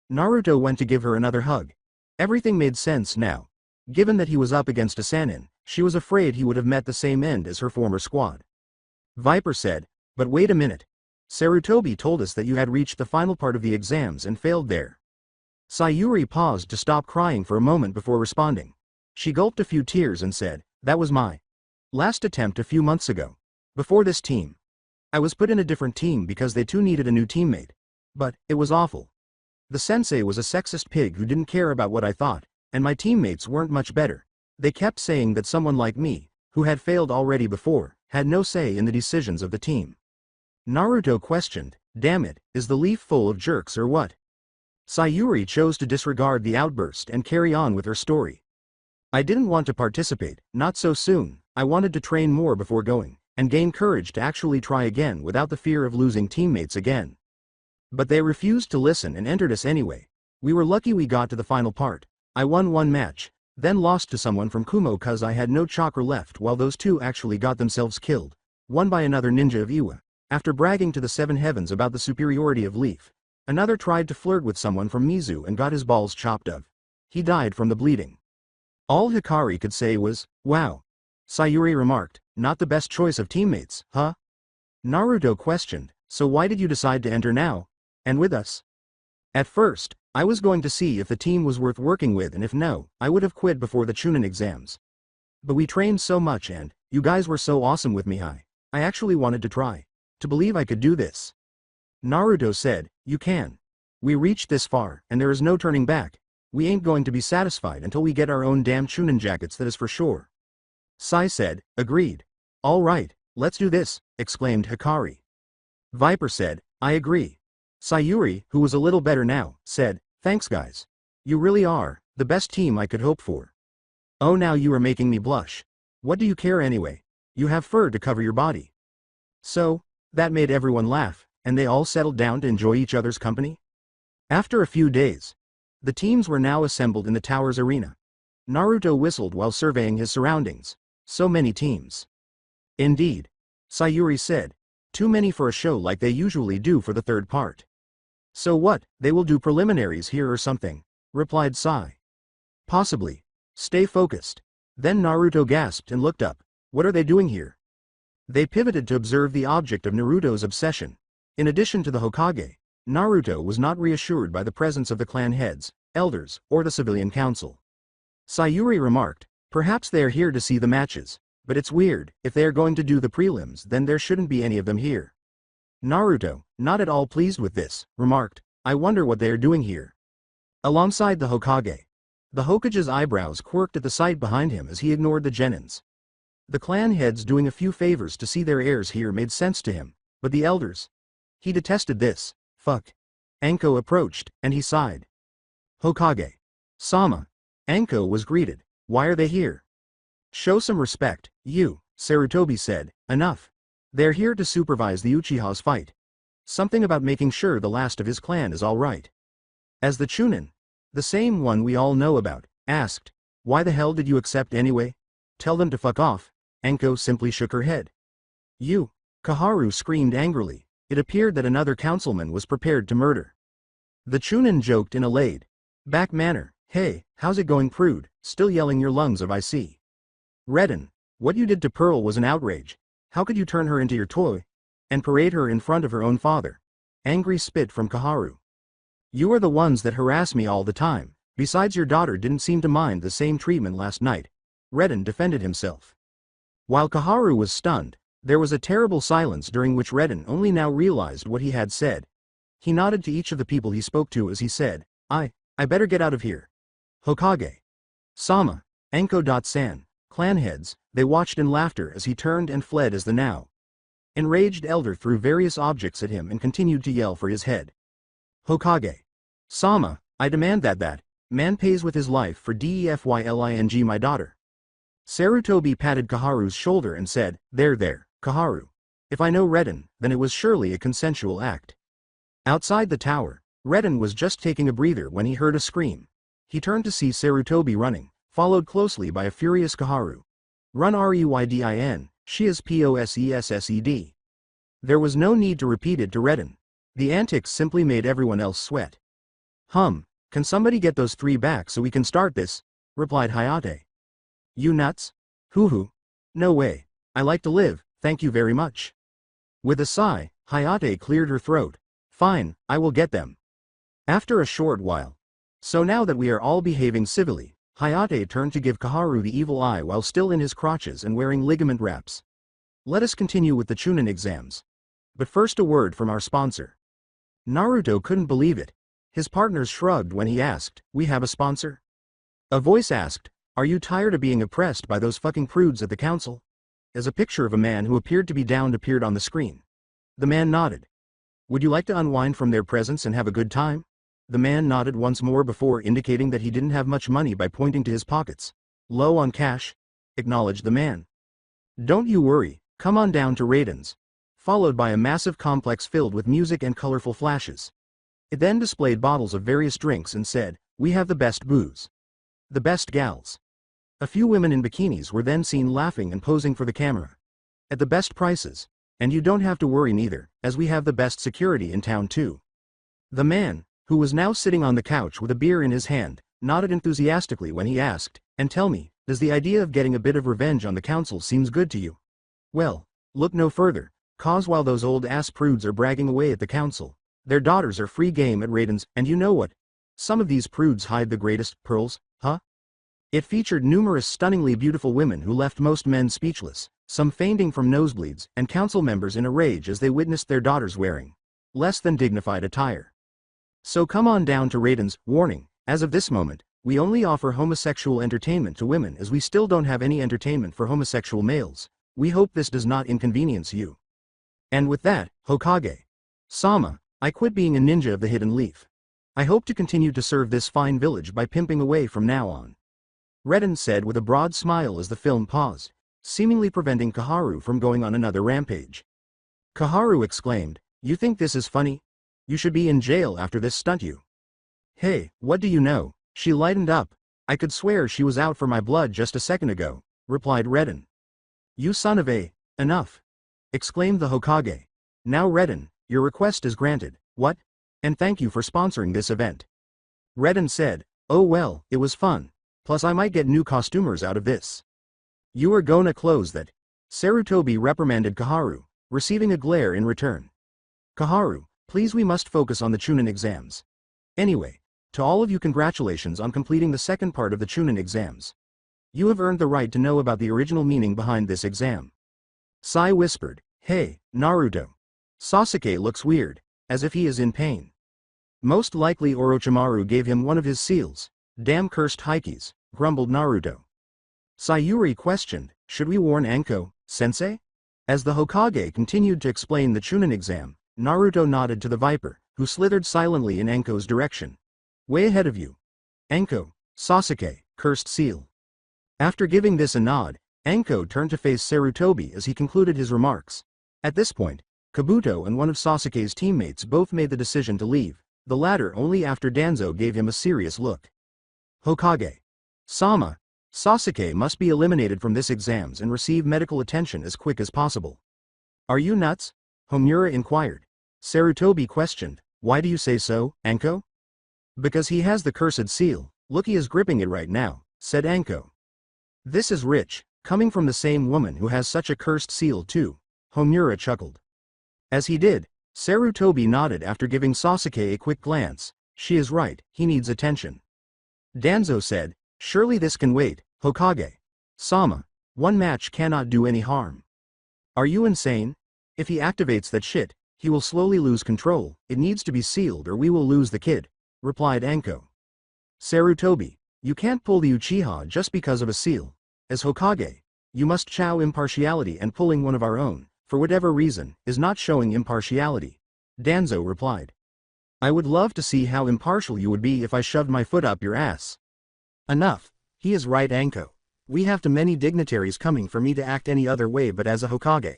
Naruto went to give her another hug. Everything made sense now. Given that he was up against a Sannin, she was afraid he would have met the same end as her former squad. Viper said, but wait a minute. Sarutobi told us that you had reached the final part of the exams and failed there. Sayuri paused to stop crying for a moment before responding. She gulped a few tears and said, that was my last attempt a few months ago. Before this team. I was put in a different team because they too needed a new teammate. But, it was awful. The sensei was a sexist pig who didn't care about what I thought, and my teammates weren't much better. They kept saying that someone like me, who had failed already before, had no say in the decisions of the team. Naruto questioned, damn it, is the leaf full of jerks or what? Sayuri chose to disregard the outburst and carry on with her story. I didn't want to participate, not so soon. I wanted to train more before going, and gain courage to actually try again without the fear of losing teammates again. But they refused to listen and entered us anyway. We were lucky we got to the final part. I won one match, Then lost to someone from Kumo cause I had no chakra left while those two actually got themselves killed. One by another ninja of Iwa. After bragging to the seven heavens about the superiority of Leaf. Another tried to flirt with someone from Mizu and got his balls chopped off. He died from the bleeding. All Hikari could say was, wow. Sayuri remarked, not the best choice of teammates, huh? Naruto questioned, so why did you decide to enter now? And with us? At first, I was going to see if the team was worth working with, and if no, I would have quit before the Chunin exams. But we trained so much and, you guys were so awesome with me. I actually wanted to try. To believe I could do this. Naruto said, you can. We reached this far, and there is no turning back. We ain't going to be satisfied until we get our own damn Chunin jackets, that is for sure. Sai said, agreed. All right, let's do this, exclaimed Hikari. Viper said, I agree. Sayuri, who was a little better now, said, thanks guys. You really are, the best team I could hope for. Oh, now you are making me blush. What do you care anyway? You have fur to cover your body. So, that made everyone laugh, and they all settled down to enjoy each other's company? After a few days, the teams were now assembled in the tower's arena. Naruto whistled while surveying his surroundings. So many teams. Indeed. Sayuri said. Too many for a show like they usually do for the third part. So what, they will do preliminaries here or something, replied Sai. Possibly. Stay focused. Then Naruto gasped and looked up. What are they doing here? They pivoted to observe the object of Naruto's obsession. In addition to the Hokage, Naruto was not reassured by the presence of the clan heads, elders, or the civilian council. Sayuri remarked, perhaps they are here to see the matches, but it's weird, if they are going to do the prelims then there shouldn't be any of them here. Naruto, not at all pleased with this, remarked, I wonder what they are doing here. Alongside the Hokage. The Hokage's eyebrows quirked at the sight behind him as he ignored the genins. The clan heads doing a few favors to see their heirs here made sense to him, but the elders? He detested this, fuck. Anko approached, and he sighed. Hokage. Sama. Anko was greeted, why are they here? Show some respect, you, Sarutobi said, enough. They're here to supervise the Uchiha's fight. Something about making sure the last of his clan is alright. As the Chunin, the same one we all know about, asked, why the hell did you accept anyway? Tell them to fuck off. Anko simply shook her head. You, Kaharu screamed angrily. It appeared that another councilman was prepared to murder. The Chunin joked in a laid back manner, hey, how's it going prude, still yelling your lungs of I see. Redden, what you did to Pearl was an outrage. How could you turn her into your toy? And parade her in front of her own father? Angry spit from Kaharu. You are the ones that harass me all the time, besides your daughter didn't seem to mind the same treatment last night. Redden defended himself. While Kaharu was stunned, there was a terrible silence during which Redden only now realized what he had said. He nodded to each of the people he spoke to as he said, I better get out of here. Hokage. Sama. Anko.san. Clan heads, they watched in laughter as he turned and fled as the now enraged elder threw various objects at him and continued to yell for his head. Hokage. Sama, I demand that man pays with his life for defyling my daughter. Sarutobi patted Kaharu's shoulder and said, there, Kaharu. If I know Redden, then it was surely a consensual act. Outside the tower, Redden was just taking a breather when he heard a scream. He turned to see Sarutobi running, followed closely by a furious Kaharu. Run Ruydin, she is possessed. There was no need to repeat it to Redden. The antics simply made everyone else sweat. Can somebody get those three back so we can start this? Replied Hayate. You nuts? Hoo. No way. I like to live, thank you very much. With a sigh, Hayate cleared her throat. Fine, I will get them. After a short while. So now that we are all behaving civilly, Hayate turned to give Kaharu the evil eye while still in his crotches and wearing ligament wraps. Let us continue with the Chunin exams. But first a word from our sponsor. Naruto couldn't believe it. His partners shrugged when he asked, we have a sponsor? A voice asked, are you tired of being oppressed by those fucking prudes at the council? As a picture of a man who appeared to be downed appeared on the screen. The man nodded. Would you like to unwind from their presence and have a good time? The man nodded once more before indicating that he didn't have much money by pointing to his pockets. Low on cash? Acknowledged the man. Don't you worry, come on down to Raiden's. Followed by a massive complex filled with music and colorful flashes. It then displayed bottles of various drinks and said, we have the best booze. The best gals. A few women in bikinis were then seen laughing and posing for the camera. At the best prices. And you don't have to worry neither, as we have the best security in town too. The man, who was now sitting on the couch with a beer in his hand, nodded enthusiastically when he asked, "And tell me, does the idea of getting a bit of revenge on the council seems good to you?" Well, look no further, cause while those old ass prudes are bragging away at the council, their daughters are free game at Raiden's, and you know what? Some of these prudes hide the greatest pearls, huh? It featured numerous stunningly beautiful women who left most men speechless, some fainting from nosebleeds, and council members in a rage as they witnessed their daughters wearing less than dignified attire. So come on down to Raiden's. Warning, as of this moment, we only offer homosexual entertainment to women as we still don't have any entertainment for homosexual males. We hope this does not inconvenience you. And with that, Hokage Sama, I quit being a ninja of the hidden leaf. I hope to continue to serve this fine village by pimping away from now on. Raiden said with a broad smile as the film paused, seemingly preventing Kaharu from going on another rampage. Kaharu exclaimed, "You think this is funny? You should be in jail after this stunt you." "Hey, what do you know?" She lightened up. "I could swear she was out for my blood just a second ago," replied Raiden. "You son of a, enough!" exclaimed the Hokage. "Now Raiden, your request is granted. What? And thank you for sponsoring this event." Raiden said, "Oh well, it was fun. Plus I might get new costumers out of this." "You are gonna close that." Sarutobi reprimanded Kaharu, receiving a glare in return. "Kaharu, please, we must focus on the Chunin exams. Anyway, to all of you, congratulations on completing the second part of the Chunin exams. You have earned the right to know about the original meaning behind this exam." Sai whispered, "Hey, Naruto. Sasuke looks weird, as if he is in pain." "Most likely Orochimaru gave him one of his seals. Damn cursed hikis," grumbled Naruto. Sayuri questioned, "Should we warn Anko, sensei?" As the Hokage continued to explain the Chunin exam, Naruto nodded to the Viper, who slithered silently in Anko's direction. "Way ahead of you. Anko, Sasuke, cursed seal." After giving this a nod, Anko turned to face Sarutobi as he concluded his remarks. At this point, Kabuto and one of Sasuke's teammates both made the decision to leave, the latter only after Danzo gave him a serious look. "Hokage Sama, Sasuke must be eliminated from this exams and receive medical attention as quick as possible." "Are you nuts?" Homura inquired. Sarutobi questioned, "Why do you say so, Anko?" "Because he has the cursed seal. Look, he is gripping it right now," said Anko. "This is rich, coming from the same woman who has such a cursed seal too," Homura chuckled. As he did, Sarutobi nodded after giving Sasuke a quick glance. "She is right, he needs attention." Danzo said, "Surely this can wait, Hokage Sama. One match cannot do any harm." "Are you insane? If he activates that shit, he will slowly lose control. It needs to be sealed or we will lose the kid," replied Anko. Sarutobi, "You can't pull the Uchiha just because of a seal. As Hokage, you must show impartiality, and pulling one of our own, for whatever reason, is not showing impartiality," Danzo replied. "I would love to see how impartial you would be if I shoved my foot up your ass." "Enough. He is right, Anko. We have too many dignitaries coming for me to act any other way but as a Hokage.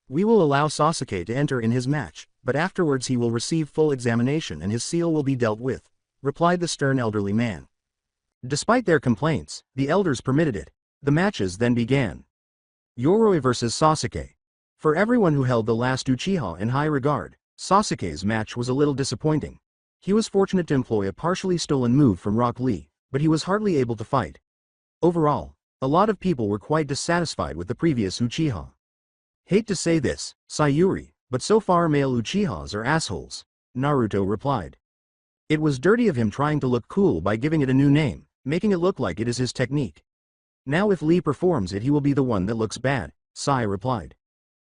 We will allow Sasuke to enter in his match, but afterwards he will receive full examination and his seal will be dealt with," replied the stern elderly man. Despite their complaints, the elders permitted it. The matches then began. Yoroi vs Sasuke. For everyone who held the last Uchiha in high regard, Sasuke's match was a little disappointing. He was fortunate to employ a partially stolen move from Rock Lee, but he was hardly able to fight. Overall, a lot of people were quite dissatisfied with the previous Uchiha. "Hate to say this, Sayuri, but so far male Uchihas are assholes," Naruto replied. "It was dirty of him trying to look cool by giving it a new name, making it look like it is his technique. Now if Lee performs it, he will be the one that looks bad," Sai replied.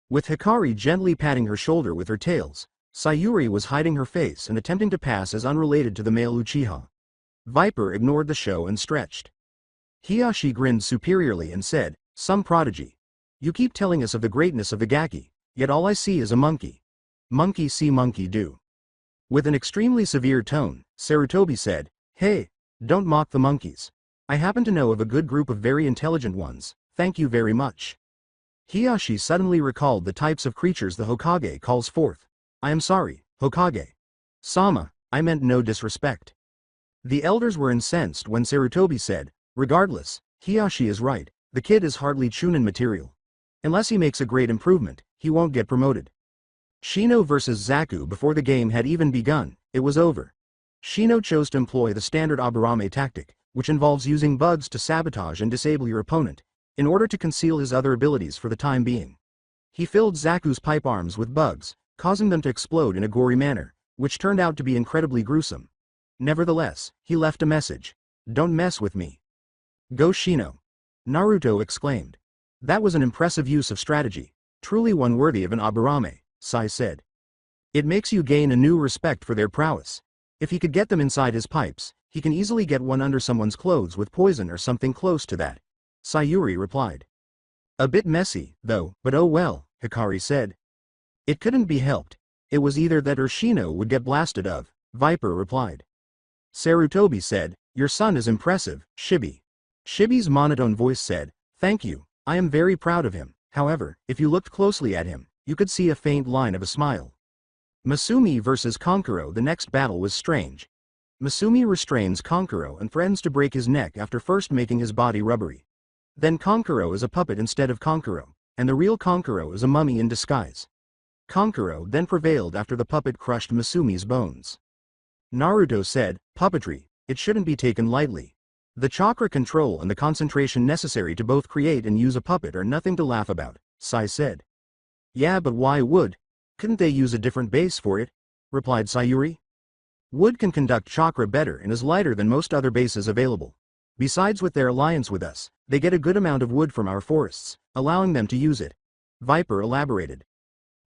With Hikari gently patting her shoulder with her tails, Sayuri was hiding her face and attempting to pass as unrelated to the male Uchiha. Viper ignored the show and stretched. Hiyashi grinned superiorly and said, "Some prodigy. You keep telling us of the greatness of the Gaki, yet all I see is a monkey. Monkey see, monkey do." With an extremely severe tone, Sarutobi said, "Hey, don't mock the monkeys. I happen to know of a good group of very intelligent ones, thank you very much." Hiyashi suddenly recalled the types of creatures the Hokage calls forth. "I am sorry, Hokage Sama, I meant no disrespect." The elders were incensed when Sarutobi said, "Regardless, Hiyashi is right, the kid is hardly Chunin material. Unless he makes a great improvement, he won't get promoted. Shino versus Zaku. Before the game had even begun, it was over. Shino chose to employ the standard Aburame tactic, which involves using bugs to sabotage and disable your opponent, in order to conceal his other abilities for the time being. He filled Zaku's pipe arms with bugs, causing them to explode in a gory manner, which turned out to be incredibly gruesome. Nevertheless, he left a message. "Don't mess with me. Go Shino." Naruto exclaimed. That was an impressive use of strategy, truly one worthy of an Aburame, Sai said. It makes you gain a new respect for their prowess. If he could get them inside his pipes, he can easily get one under someone's clothes with poison or something close to that, Sayuri replied. A bit messy, though, but oh well, Hikari said. It couldn't be helped. It was either that or Shino would get blasted of, Viper replied. Sarutobi said, your son is impressive, Shibi. Shibi's monotone voice said, thank you, I am very proud of him. However, if you looked closely at him, you could see a faint line of a smile. Masumi versus Konkuro. The next battle was strange. Masumi restrains Konkuro and threatens to break his neck after first making his body rubbery. Then Konkuro is a puppet instead of Konkuro, and the real Konkuro is a mummy in disguise. Konkuro then prevailed after the puppet crushed Masumi's bones. Naruto said, puppetry, it shouldn't be taken lightly. The chakra control and the concentration necessary to both create and use a puppet are nothing to laugh about, Sai said. Yeah, but why wood? Couldn't they use a different base for it? Replied Sayuri. Wood can conduct chakra better and is lighter than most other bases available. Besides, with their alliance with us, they get a good amount of wood from our forests, allowing them to use it. Viper elaborated.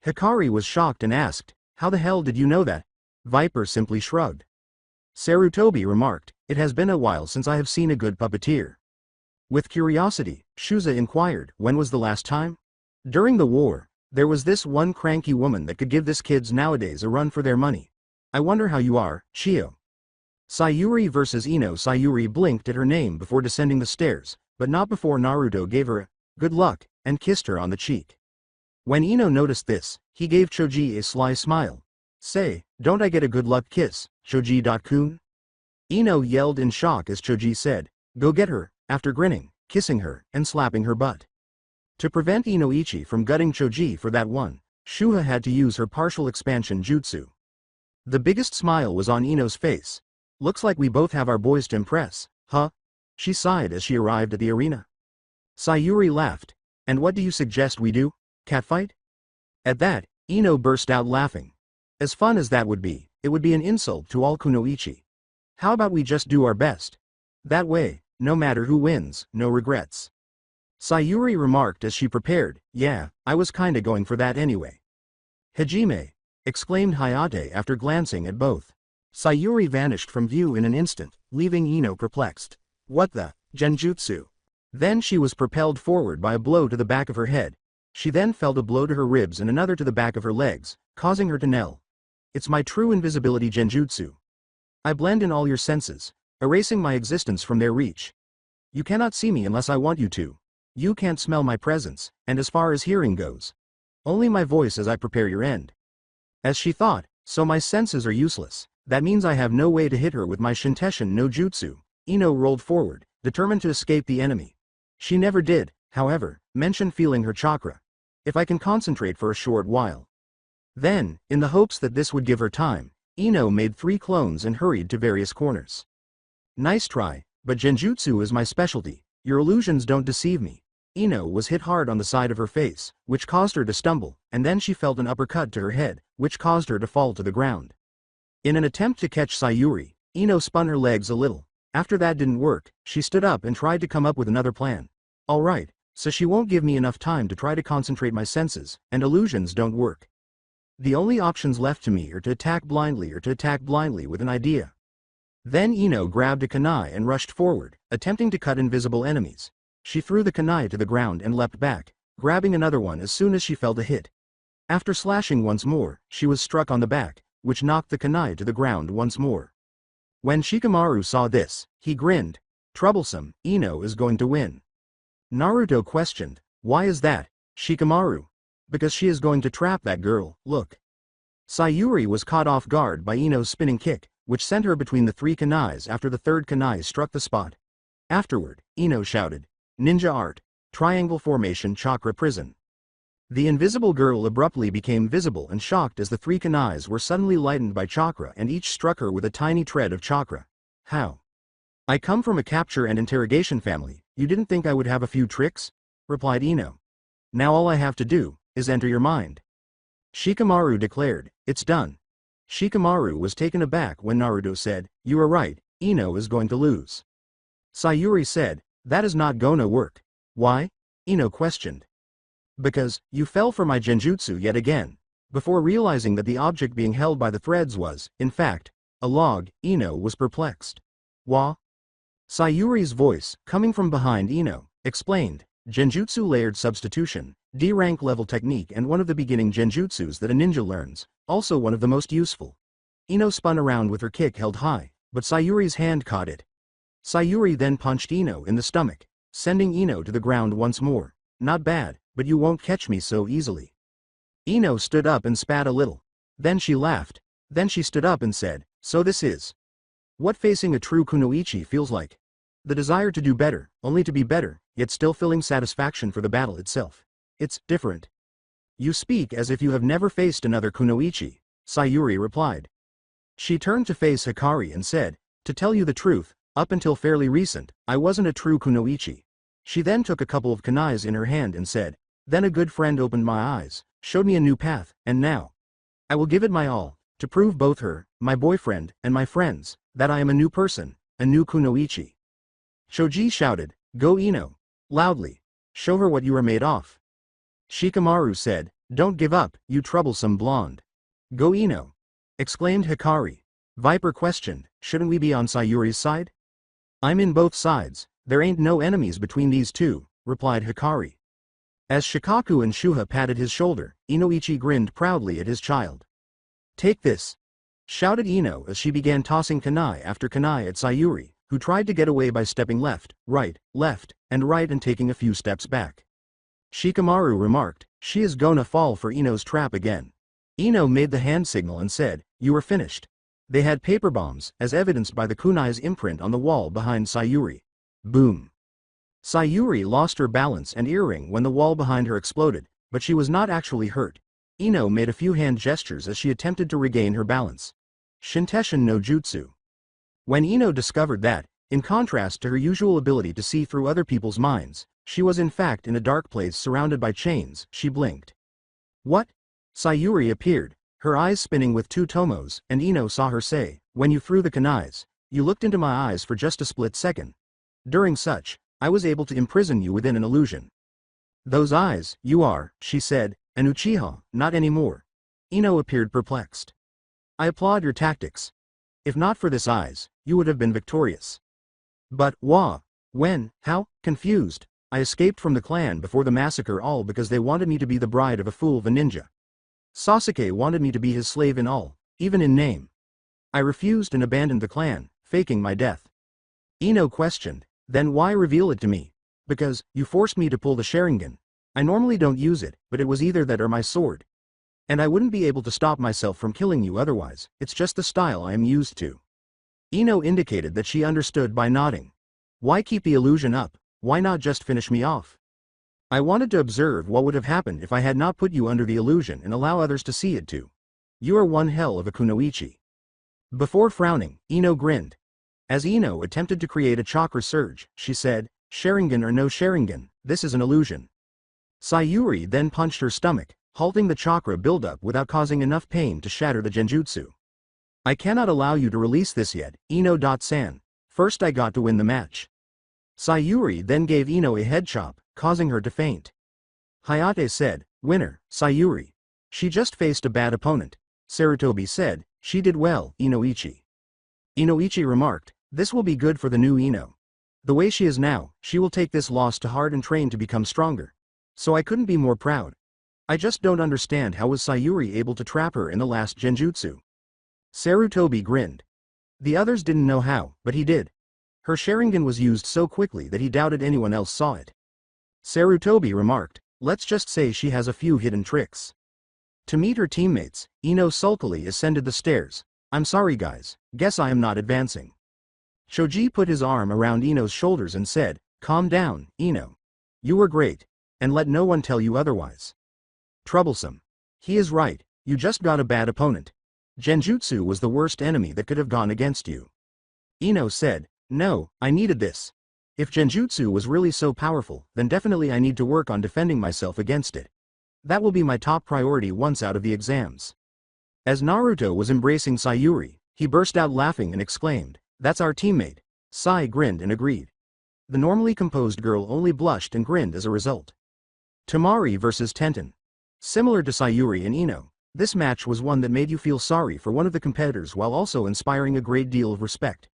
Hikari was shocked and asked, how the hell did you know that? Viper simply shrugged. Sarutobi remarked, it has been a while since I have seen a good puppeteer. With curiosity, Shuza inquired, when was the last time? During the war, there was this one cranky woman that could give this kids nowadays a run for their money. I wonder how you are, Chio. Sayuri versus Ino. Sayuri blinked at her name before descending the stairs, but not before Naruto gave her a good luck and kissed her on the cheek. When Ino noticed this, he gave Choji a sly smile. Say, don't I get a good luck kiss, Choji-kun? Ino yelled in shock as Choji said, go get her, after grinning, kissing her, and slapping her butt. To prevent Inoichi from gutting Choji for that one, Shuha had to use her partial expansion jutsu. The biggest smile was on Ino's face. Looks like we both have our boys to impress, huh? She sighed as she arrived at the arena. Sayuri laughed. And what do you suggest we do? Catfight? At that, Ino burst out laughing. As fun as that would be, it would be an insult to all kunoichi. How about we just do our best? That way, no matter who wins, no regrets. Sayuri remarked as she prepared, yeah, I was kinda going for that anyway. Hajime! Exclaimed Hayate after glancing at both. Sayuri vanished from view in an instant, leaving Ino perplexed. What the, genjutsu? Then she was propelled forward by a blow to the back of her head. She then felt a blow to her ribs and another to the back of her legs, causing her to kneel. It's my true invisibility genjutsu. I blend in all your senses, erasing my existence from their reach. You cannot see me unless I want you to. You can't smell my presence, and as far as hearing goes, only my voice as I prepare your end. As she thought, so my senses are useless, that means I have no way to hit her with my Shinteshin no Jutsu. Ino rolled forward, determined to escape the enemy. She never did, however, mention feeling her chakra. If I can concentrate for a short while. Then, in the hopes that this would give her time, Ino made 3 clones and hurried to various corners. Nice try, but genjutsu is my specialty, your illusions don't deceive me. Ino was hit hard on the side of her face, which caused her to stumble, and then she felt an uppercut to her head, which caused her to fall to the ground. In an attempt to catch Sayuri, Ino spun her legs a little. After that didn't work, she stood up and tried to come up with another plan. Alright, so she won't give me enough time to try to concentrate my senses, and illusions don't work. The only options left to me are to attack blindly or to attack blindly with an idea. Then Ino grabbed a kunai and rushed forward, attempting to cut invisible enemies. She threw the kunai to the ground and leapt back, grabbing another one as soon as she felt a hit. After slashing once more, she was struck on the back, which knocked the kunai to the ground once more. When Shikamaru saw this, he grinned. Troublesome, Ino is going to win. Naruto questioned, why is that, Shikamaru? Because she is going to trap that girl, look. Sayuri was caught off guard by Ino's spinning kick, which sent her between the 3 kunais after the 3rd kunai struck the spot. Afterward, Ino shouted, "Ninja art, triangle formation chakra prison." The invisible girl abruptly became visible and shocked as the three kunais were suddenly lightened by chakra and each struck her with a tiny tread of chakra. How? I come from a capture and interrogation family, you didn't think I would have a few tricks? Replied Ino. Now all I have to do is enter your mind. Shikamaru declared, it's done. Shikamaru was taken aback when Naruto said, you are right, Ino is going to lose. Sayuri said, that is not gonna work. Why? Ino questioned. Because, you fell for my genjutsu yet again. Before realizing that the object being held by the threads was, in fact, a log, Ino was perplexed. Wha? Sayuri's voice, coming from behind Ino, explained, genjutsu layered substitution, D-rank level technique and one of the beginning genjutsus that a ninja learns, also one of the most useful. Ino spun around with her kick held high, but Sayuri's hand caught it. Sayuri then punched Ino in the stomach, sending Ino to the ground once more. Not bad, but you won't catch me so easily. Ino stood up and spat a little. Then she laughed. Then she stood up and said, so this is what facing a true kunoichi feels like. The desire to do better, only to be better, yet still feeling satisfaction for the battle itself. It's different. You speak as if you have never faced another kunoichi, Sayuri replied. She turned to face Hikari and said, to tell you the truth, up until fairly recent, I wasn't a true kunoichi. She then took a couple of kunais in her hand and said, then a good friend opened my eyes, showed me a new path, and now I will give it my all, to prove both her, my boyfriend, and my friends, that I am a new person, a new kunoichi. Shoji shouted, go Ino, loudly, show her what you are made of. Shikamaru said, don't give up, you troublesome blonde. Go Ino, exclaimed Hikari. Viper questioned, shouldn't we be on Sayuri's side? I'm in both sides, there ain't no enemies between these two, replied Hikari. As Shikaku and Shuha patted his shoulder, Inoichi grinned proudly at his child. Take this, shouted Ino as she began tossing kunai after kunai at Sayuri, who tried to get away by stepping left, and right and taking a few steps back. Shikamaru remarked, she is gonna fall for Ino's trap again. Ino made the hand signal and said, you are finished. They had paper bombs, as evidenced by the kunai's imprint on the wall behind Sayuri. Boom. Sayuri lost her balance and earring when the wall behind her exploded, but she was not actually hurt. Ino made a few hand gestures as she attempted to regain her balance. Shinteshin no Jutsu. When Ino discovered that, in contrast to her usual ability to see through other people's minds, she was in fact in a dark place surrounded by chains, she blinked. What? Sayuri appeared, her eyes spinning with two tomos, and Ino saw her say, when you threw the kunais, you looked into my eyes for just a split second. During such, I was able to imprison you within an illusion. Those eyes, you are, she said, an Uchiha, not anymore. Ino appeared perplexed. I applaud your tactics. If not for this eyes, you would have been victorious. But, when, how, confused, I escaped from the clan before the massacre all because they wanted me to be the bride of a fool of a ninja. Sasuke wanted me to be his slave in all, even in name. I refused and abandoned the clan, faking my death. Ino questioned, then why reveal it to me? Because, you forced me to pull the Sharingan. I normally don't use it, but it was either that or my sword. And I wouldn't be able to stop myself from killing you otherwise, it's just the style I am used to. Ino indicated that she understood by nodding. Why keep the illusion up, why not just finish me off? I wanted to observe what would have happened if I had not put you under the illusion and allow others to see it too. You are one hell of a kunoichi. Before frowning, Ino grinned. As Ino attempted to create a chakra surge, she said, Sharingan or no Sharingan, this is an illusion. Sayuri then punched her stomach, halting the chakra buildup without causing enough pain to shatter the genjutsu. I cannot allow you to release this yet, Ino.san. First I got to win the match. Sayuri then gave Ino a head chop, causing her to faint. Hayate said, winner, Sayuri. She just faced a bad opponent. Sarutobi said, she did well, Inoichi. Inoichi remarked, this will be good for the new Ino. The way she is now, she will take this loss to heart and train to become stronger. So I couldn't be more proud. I just don't understand how was Sayuri able to trap her in the last genjutsu. Sarutobi grinned. The others didn't know how, but he did. Her Sharingan was used so quickly that he doubted anyone else saw it. Sarutobi remarked, let's just say she has a few hidden tricks. To meet her teammates, Ino sulkily ascended the stairs. I'm sorry guys, guess I am not advancing. Shoji put his arm around Ino's shoulders and said, "Calm down, Ino. You were great, and let no one tell you otherwise." Troublesome. He is right, you just got a bad opponent. Genjutsu was the worst enemy that could have gone against you. Ino said, "No, I needed this. If Genjutsu was really so powerful, then definitely I need to work on defending myself against it. That will be my top priority once out of the exams." As Naruto was embracing Sayuri, he burst out laughing and exclaimed, "That's our teammate." Sai grinned and agreed. The normally composed girl only blushed and grinned as a result. Tamari vs Tenten. Similar to Sayuri and Ino, this match was one that made you feel sorry for one of the competitors while also inspiring a great deal of respect.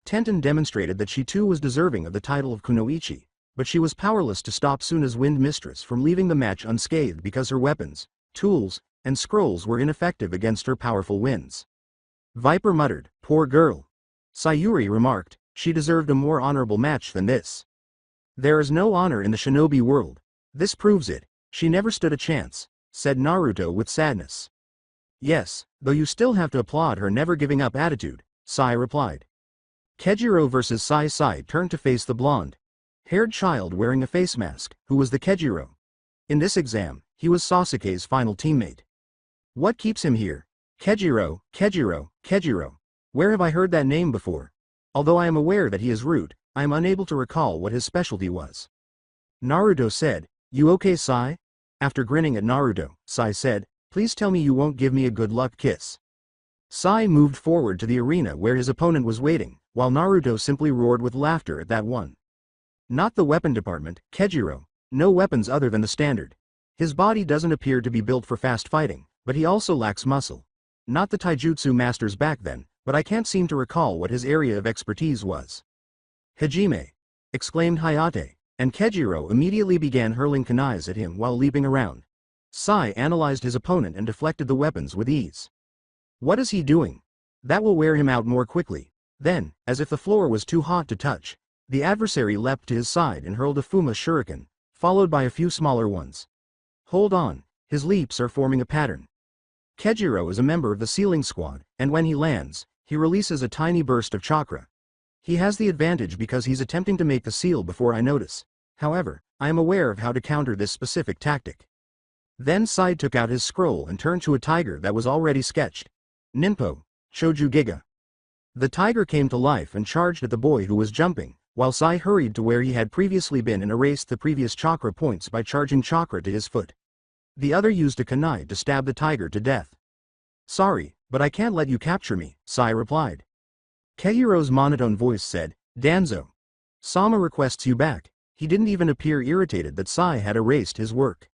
Tenten demonstrated that she too was deserving of the title of Kunoichi, but she was powerless to stop Suna's Wind Mistress from leaving the match unscathed because her weapons, tools, and scrolls were ineffective against her powerful winds. Viper muttered, "Poor girl." Sayuri remarked, "She deserved a more honorable match than this." "There is no honor in the shinobi world. This proves it. She never stood a chance," said Naruto with sadness. "Yes, though you still have to applaud her never giving up attitude," Sai replied. Kejiro vs Sai turned to face the blonde-haired child wearing a face mask, who was the Kejiro. In this exam, he was Sasuke's final teammate. "What keeps him here? Kejiro, Kejiro, Kejiro. Where have I heard that name before? Although I am aware that he is rude, I am unable to recall what his specialty was." Naruto said, "You okay, Sai?" After grinning at Naruto, Sai said, "Please tell me you won't give me a good luck kiss." Sai moved forward to the arena where his opponent was waiting, while Naruto simply roared with laughter at that one. "Not the weapon department, Kejiro. No weapons other than the standard. His body doesn't appear to be built for fast fighting, but he also lacks muscle. Not the taijutsu masters back then, but I can't seem to recall what his area of expertise was." "Hajime!" exclaimed Hayate, and Kejiro immediately began hurling kunais at him while leaping around. Sai analyzed his opponent and deflected the weapons with ease. What is he doing? That will wear him out more quickly. Then, as if the floor was too hot to touch, the adversary leapt to his side and hurled a Fuma shuriken, followed by a few smaller ones. Hold on, his leaps are forming a pattern. Kejiro is a member of the sealing squad, and when he lands, he releases a tiny burst of chakra. He has the advantage because he's attempting to make the seal before I notice. However, I am aware of how to counter this specific tactic. Then Sai took out his scroll and turned to a tiger that was already sketched. Ninpo, Choju Giga. The tiger came to life and charged at the boy who was jumping, while Sai hurried to where he had previously been and erased the previous chakra points by charging chakra to his foot. The other used a kunai to stab the tiger to death. "Sorry, but I can't let you capture me," Sai replied. Keihiro's monotone voice said, "Danzo. Sama requests you back." He didn't even appear irritated that Sai had erased his work.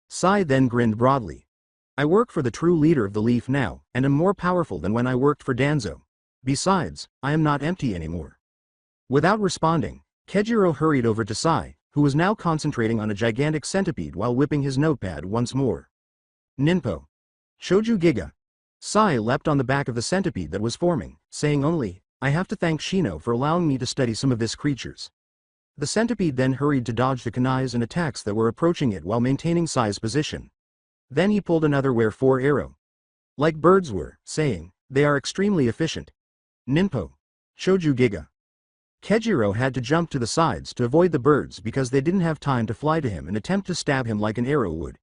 Sai then grinned broadly. "I work for the true leader of the Leaf now, and am more powerful than when I worked for Danzo. Besides, I am not empty anymore." Without responding, Kejiro hurried over to Sai, who was now concentrating on a gigantic centipede while whipping his notepad once more. "Ninpo. Choju Giga." Sai leapt on the back of the centipede that was forming, saying only, "I have to thank Shino for allowing me to study some of this creatures." The centipede then hurried to dodge the kunais and attacks that were approaching it while maintaining Sai's position. Then he pulled another where-for arrow. Like birds were, saying, "They are extremely efficient." Ninpo. Choju Giga. Kejiro had to jump to the sides to avoid the birds because they didn't have time to fly to him and attempt to stab him like an arrow would.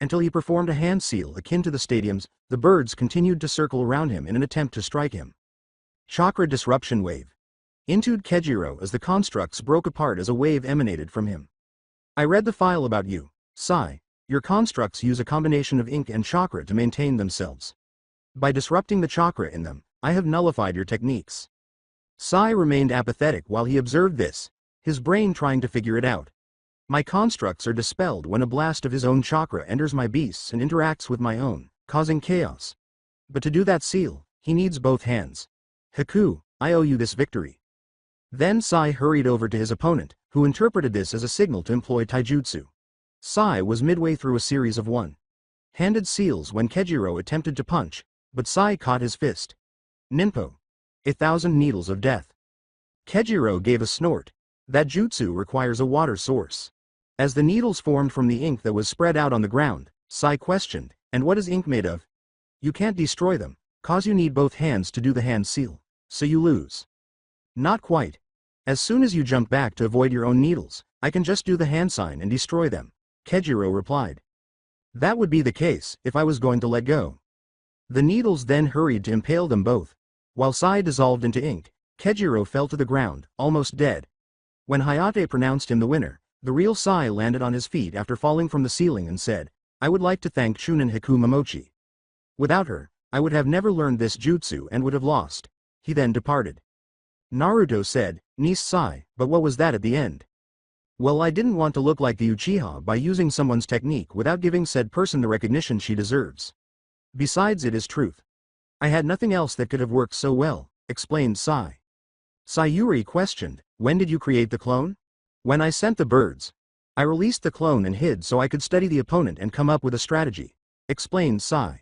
Until he performed a hand seal akin to the stadium's, the birds continued to circle around him in an attempt to strike him. Chakra Disruption Wave. Intoed Kejiro as the constructs broke apart as a wave emanated from him. "I read the file about you, Sai. Your constructs use a combination of ink and chakra to maintain themselves. By disrupting the chakra in them, I have nullified your techniques." Sai remained apathetic while he observed this, his brain trying to figure it out. "My constructs are dispelled when a blast of his own chakra enters my beasts and interacts with my own, causing chaos. But to do that seal, he needs both hands. Haku, I owe you this victory." Then Sai hurried over to his opponent, who interpreted this as a signal to employ taijutsu. Sai was midway through a series of one-handed seals when Kejiro attempted to punch, but Sai caught his fist. "Ninpo. 1,000 needles of death." Kejiro gave a snort. That jutsu requires a water source. As the needles formed from the ink that was spread out on the ground, Sai questioned, "And what is ink made of?" "You can't destroy them, cause you need both hands to do the hand seal. So you lose." Not quite. As soon as you jump back to avoid your own needles, I can just do the hand sign and destroy them, Kejiro replied. That would be the case if I was going to let go. The needles then hurried to impale them both. While Sai dissolved into ink, Kejiro fell to the ground, almost dead. When Hayate pronounced him the winner, the real Sai landed on his feet after falling from the ceiling and said, I would like to thank Chunin Hikumamochi. Without her, I would have never learned this jutsu and would have lost. He then departed. Naruto said, Niece Sai, but what was that at the end? Well, I didn't want to look like the Uchiha by using someone's technique without giving said person the recognition she deserves. Besides, it is truth. I had nothing else that could have worked so well, explained Sai. Sayuri questioned, when did you create the clone? When I sent the birds. I released the clone and hid so I could study the opponent and come up with a strategy, explained Sai.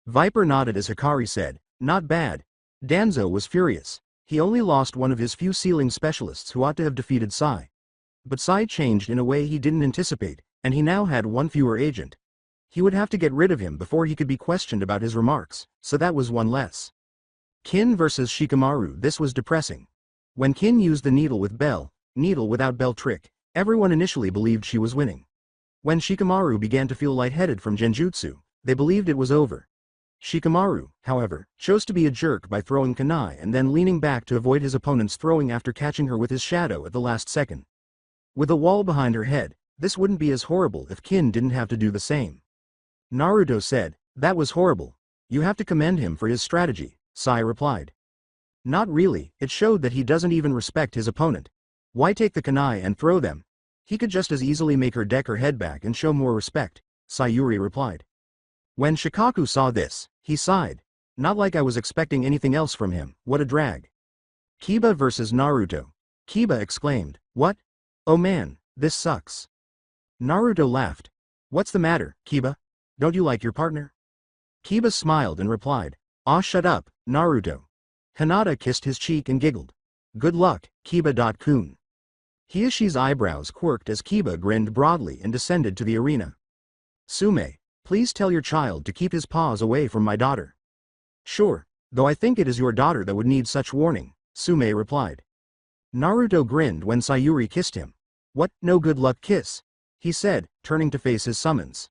Viper nodded as Hikari said, not bad. Danzo was furious. He only lost one of his few sealing specialists who ought to have defeated Sai. But Sai changed in a way he didn't anticipate, and he now had one fewer agent. He would have to get rid of him before he could be questioned about his remarks, so that was one less. Kin versus Shikamaru. This was depressing. When Kin used the needle with bell, needle without bell trick, everyone initially believed she was winning. When Shikamaru began to feel lightheaded from genjutsu, they believed it was over. Shikamaru, however, chose to be a jerk by throwing kunai and then leaning back to avoid his opponent's throwing after catching her with his shadow at the last second. With a wall behind her head, this wouldn't be as horrible if Kin didn't have to do the same. Naruto said, that was horrible. You have to commend him for his strategy, Sai replied. Not really, it showed that he doesn't even respect his opponent. Why take the kunai and throw them? He could just as easily make her deck her head back and show more respect, Sayuri replied. When Shikaku saw this, he sighed. Not like I was expecting anything else from him, what a drag. Kiba versus Naruto. Kiba exclaimed, what? Oh man, this sucks. Naruto laughed. What's the matter, Kiba? Don't you like your partner? Kiba smiled and replied, ah, shut up, Naruto. Hinata kissed his cheek and giggled. Good luck, Kiba.kun. Hiyoshi's eyebrows quirked as Kiba grinned broadly and descended to the arena. Sume, please tell your child to keep his paws away from my daughter. Sure, though I think it is your daughter that would need such warning, Sume replied. Naruto grinned when Sayuri kissed him. What, no good luck kiss? He said, turning to face his summons.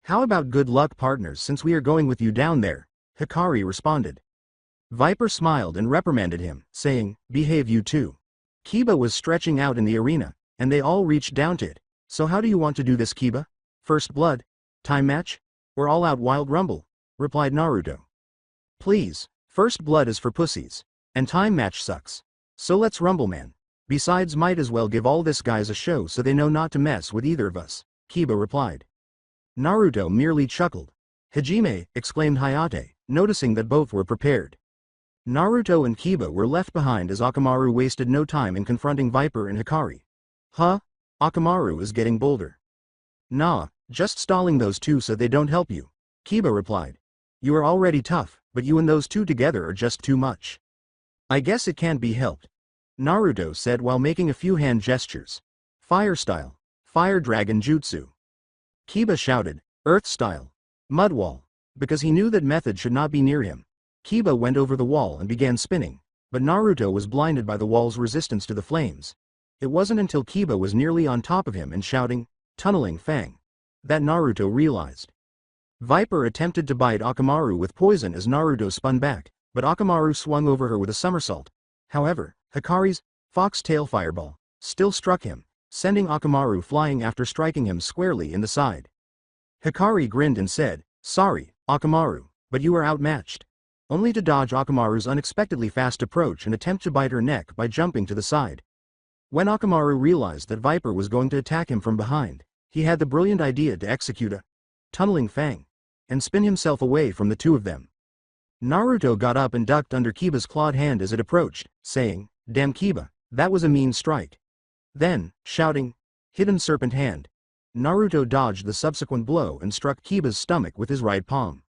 How about good luck partners since we are going with you down there? Hikari responded. Viper smiled and reprimanded him, saying, behave you too. Kiba was stretching out in the arena, and they all reached down to it. So how do you want to do this, Kiba? First blood? Time match? Or all-out wild rumble? Replied Naruto. Please, first blood is for pussies. And time match sucks. So let's rumble, man. Besides, might as well give all this guys a show so they know not to mess with either of us, Kiba replied. Naruto merely chuckled. Hajime, exclaimed Hayate, noticing that both were prepared. Naruto and Kiba were left behind as Akamaru wasted no time in confronting Viper and Hikari. Huh? Akamaru is getting bolder. Nah, just stalling those two so they don't help you, Kiba replied. You are already tough, but you and those two together are just too much. I guess it can't be helped, Naruto said while making a few hand gestures. Fire style, fire dragon jutsu. Kiba shouted, earth style, mud wall, because he knew that method should not be near him. Kiba went over the wall and began spinning, but Naruto was blinded by the wall's resistance to the flames. It wasn't until Kiba was nearly on top of him and shouting, tunneling fang, that Naruto realized. Viper attempted to bite Akamaru with poison as Naruto spun back, but Akamaru swung over her with a somersault. However, Hikari's fox-tail fireball still struck him, sending Akamaru flying after striking him squarely in the side. Hikari grinned and said, sorry, Akamaru, but you are outmatched. Only to dodge Akamaru's unexpectedly fast approach and attempt to bite her neck by jumping to the side. When Akamaru realized that Viper was going to attack him from behind, he had the brilliant idea to execute a tunneling fang and spin himself away from the two of them. Naruto got up and ducked under Kiba's clawed hand as it approached, saying, damn Kiba, that was a mean strike. Then, shouting, hidden serpent hand, Naruto dodged the subsequent blow and struck Kiba's stomach with his right palm.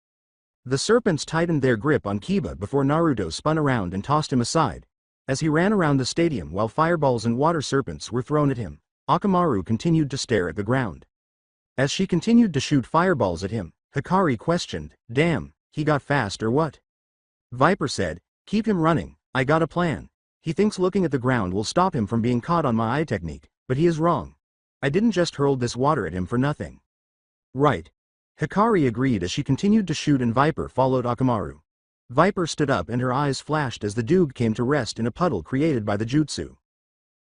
The serpents tightened their grip on Kiba before Naruto spun around and tossed him aside. As he ran around the stadium while fireballs and water serpents were thrown at him, Akamaru continued to stare at the ground. As she continued to shoot fireballs at him, Hikari questioned, damn, he got fast or what? Viper said, keep him running, I got a plan. He thinks looking at the ground will stop him from being caught on my eye technique, but he is wrong. I didn't just hurl this water at him for nothing. Right. Hikari agreed as she continued to shoot and Viper followed Akamaru. Viper stood up and her eyes flashed as the dude came to rest in a puddle created by the jutsu.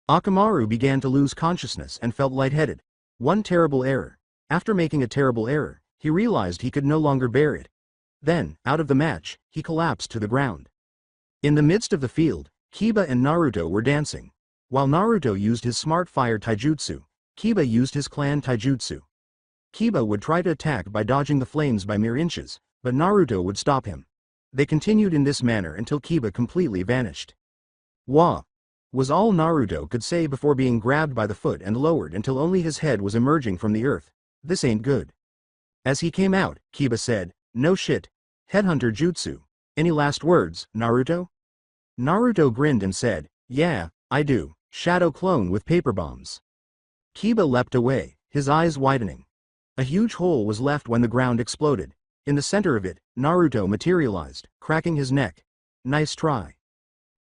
Akamaru began to lose consciousness and felt lightheaded. One terrible error. After making a terrible error, he realized he could no longer bear it. Then, out of the match, he collapsed to the ground. In the midst of the field, Kiba and Naruto were dancing. While Naruto used his smart fire taijutsu, Kiba used his clan taijutsu. Kiba would try to attack by dodging the flames by mere inches, but Naruto would stop him. They continued in this manner until Kiba completely vanished. Wah! Was all Naruto could say before being grabbed by the foot and lowered until only his head was emerging from the earth. This ain't good. As he came out, Kiba said, "No shit. Headhunter jutsu. Any last words, Naruto?" Naruto grinned and said, "Yeah, I do. Shadow clone with paper bombs." Kiba leapt away, his eyes widening. A huge hole was left when the ground exploded. In the center of it, Naruto materialized, cracking his neck. Nice try.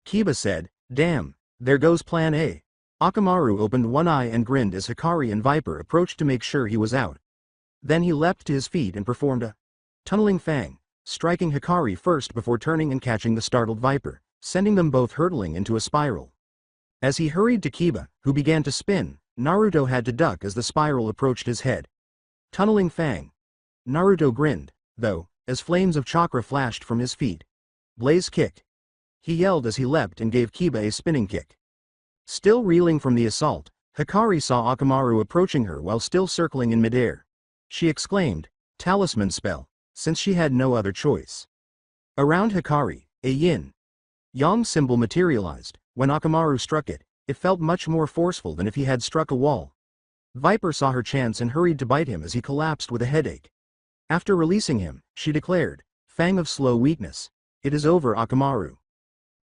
Kiba said, "Damn, there goes plan A." Akamaru opened one eye and grinned as Hikari and Viper approached to make sure he was out. Then he leapt to his feet and performed a tunneling fang, striking Hikari first before turning and catching the startled Viper, sending them both hurtling into a spiral. As he hurried to Kiba, who began to spin, Naruto had to duck as the spiral approached his head. Tunneling fang. Naruto grinned, though, as flames of chakra flashed from his feet. Blaze kick. He yelled as he leapt and gave Kiba a spinning kick. Still reeling from the assault, Hikari saw Akamaru approaching her while still circling in midair. She exclaimed, "Talisman spell," since she had no other choice. Around Hikari, a yin-yang symbol materialized. When Akamaru struck it, it felt much more forceful than if he had struck a wall. Viper saw her chance and hurried to bite him as he collapsed with a headache. After releasing him, she declared, "Fang of slow weakness. It is over, Akamaru."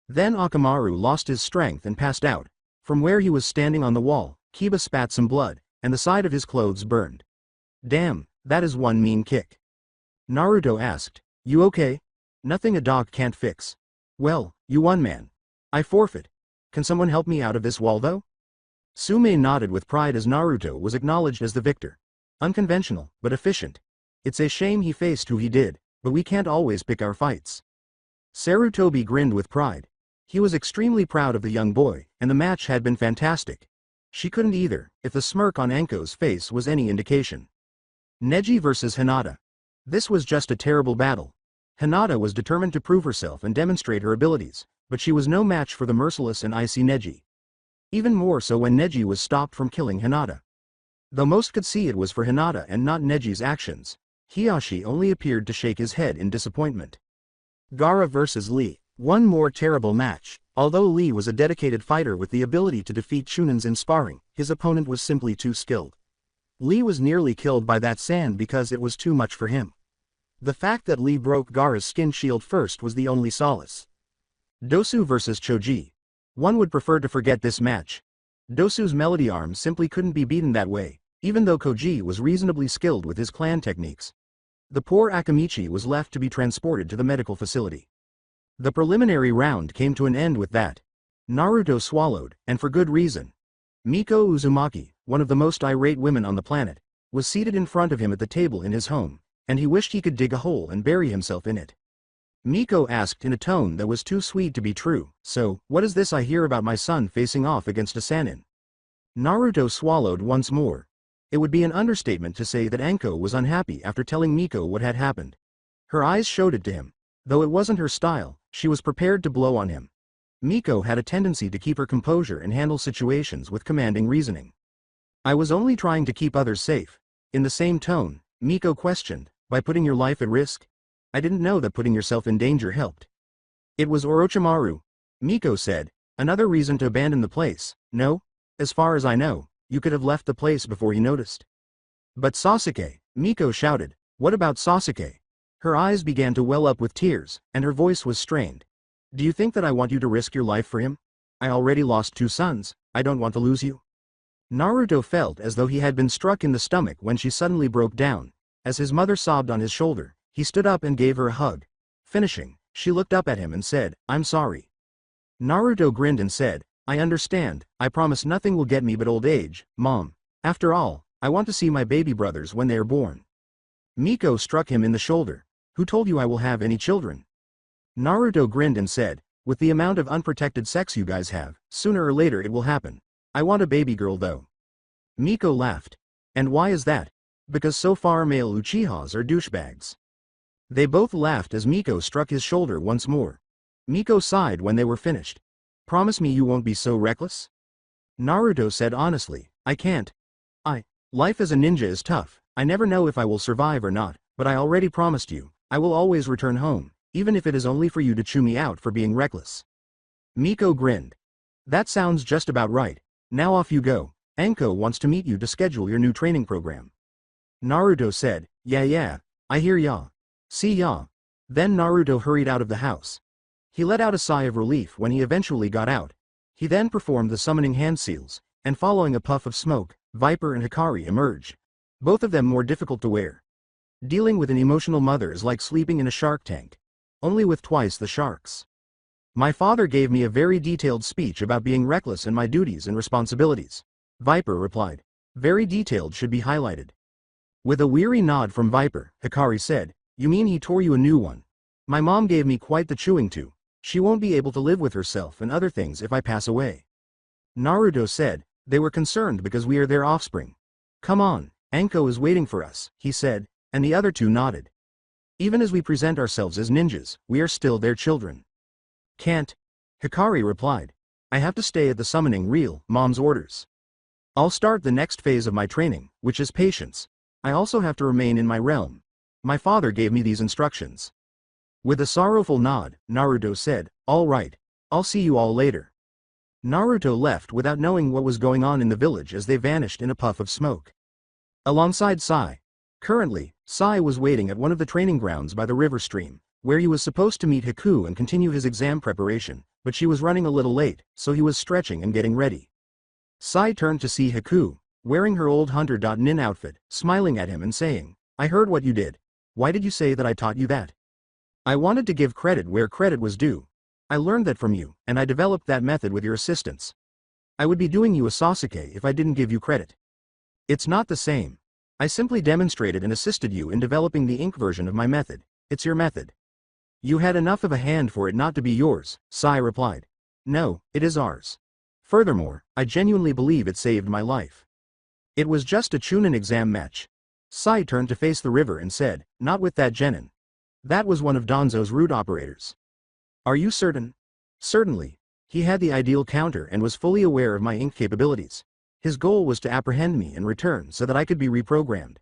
Then Akamaru lost his strength and passed out. From where he was standing on the wall, Kiba spat some blood, and the side of his clothes burned. "Damn, that is one mean kick." Naruto asked, "You okay?" "Nothing a dog can't fix." "Well, you won, man. I forfeit. Can someone help me out of this wall though?" Sume nodded with pride as Naruto was acknowledged as the victor. Unconventional, but efficient. It's a shame he faced who he did, but we can't always pick our fights. Sarutobi grinned with pride. He was extremely proud of the young boy, and the match had been fantastic. She couldn't either, if the smirk on Anko's face was any indication. Neji versus Hinata. This was just a terrible battle. Hinata was determined to prove herself and demonstrate her abilities, but she was no match for the merciless and icy Neji. Even more so when Neji was stopped from killing Hinata. Though most could see it was for Hinata and not Neji's actions, Hiyashi only appeared to shake his head in disappointment. Gaara versus Lee. One more terrible match. Although Lee was a dedicated fighter with the ability to defeat Chunins in sparring, his opponent was simply too skilled. Lee was nearly killed by that sand because it was too much for him. The fact that Lee broke Gaara's skin shield first was the only solace. Dosu versus Choji. One would prefer to forget this match. Dosu's melody arm simply couldn't be beaten that way, even though Koji was reasonably skilled with his clan techniques. The poor Akamichi was left to be transported to the medical facility. The preliminary round came to an end with that. Naruto swallowed, and for good reason. Miko Uzumaki, one of the most irate women on the planet, was seated in front of him at the table in his home, and he wished he could dig a hole and bury himself in it. Miko asked in a tone that was too sweet to be true, "So, what is this I hear about my son facing off against a Sannin?" Naruto swallowed once more. It would be an understatement to say that Anko was unhappy after telling Miko what had happened. Her eyes showed it to him. Though it wasn't her style, she was prepared to blow on him. Miko had a tendency to keep her composure and handle situations with commanding reasoning. "I was only trying to keep others safe." In the same tone, Miko questioned, "By putting your life at risk? I didn't know that putting yourself in danger helped." "It was Orochimaru," Miko said. "Another reason to abandon the place, no? As far as I know, you could have left the place before he noticed." "But Sasuke," Miko shouted. "What about Sasuke?" Her eyes began to well up with tears, and her voice was strained. "Do you think that I want you to risk your life for him? I already lost 2 sons, I don't want to lose you." Naruto felt as though he had been struck in the stomach when she suddenly broke down. As his mother sobbed on his shoulder, he stood up and gave her a hug. Finishing, she looked up at him and said, "I'm sorry." Naruto grinned and said, I understand, I promise nothing will get me but old age, Mom. After all, I want to see my baby brothers when they are born. Miko struck him in the shoulder. Who told you I will have any children? Naruto grinned and said, with the amount of unprotected sex you guys have, sooner or later it will happen. I want a baby girl though. Miko laughed. And why is that? Because so far male Uchihas are douchebags. They both laughed as Miko struck his shoulder once more. Miko sighed when they were finished. Promise me you won't be so reckless? Naruto said honestly, I can't. Life as a ninja is tough, I never know if I will survive or not, but I already promised you, I will always return home, even if it is only for you to chew me out for being reckless. Miko grinned. That sounds just about right. Now off you go. Anko wants to meet you to schedule your new training program. Naruto said, yeah, I hear ya. See ya. Then Naruto hurried out of the house. He let out a sigh of relief when he eventually got out. He then performed the summoning hand seals, and following a puff of smoke, Viper and Hikari emerged. Both of them more difficult to wear. Dealing with an emotional mother is like sleeping in a shark tank. Only with twice the sharks. My father gave me a very detailed speech about being reckless in my duties and responsibilities. Viper replied. Very detailed should be highlighted. With a weary nod from Viper, Hikari said, You mean he tore you a new one? My mom gave me quite the chewing to. She won't be able to live with herself and other things if I pass away. Naruto said, They were concerned because we are their offspring. Come on, Anko is waiting for us, he said, and the other two nodded. Even as we present ourselves as ninjas, we are still their children. Can't. Hikari replied. I have to stay at the summoning reel, Mom's orders. I'll start the next phase of my training, which is patience. I also have to remain in my realm. My father gave me these instructions. With a sorrowful nod, Naruto said, All right. I'll see you all later. Naruto left without knowing what was going on in the village as they vanished in a puff of smoke. Alongside Sai. Currently, Sai was waiting at one of the training grounds by the river stream, where he was supposed to meet Haku and continue his exam preparation, but she was running a little late, so he was stretching and getting ready. Sai turned to see Haku, wearing her old hunter.nin outfit, smiling at him and saying, I heard what you did. Why did you say that I taught you that? I wanted to give credit where credit was due. I learned that from you, and I developed that method with your assistance. I would be doing you a Sasuke if I didn't give you credit. It's not the same. I simply demonstrated and assisted you in developing the ink version of my method. It's your method. You had enough of a hand for it not to be yours, Sai replied. No, it is ours. Furthermore, I genuinely believe it saved my life. It was just a Chunin exam match. Sai turned to face the river and said, Not with that genin. That was one of Danzo's root operators. Are you certain? Certainly. He had the ideal counter and was fully aware of my ink capabilities. His goal was to apprehend me and return so that I could be reprogrammed.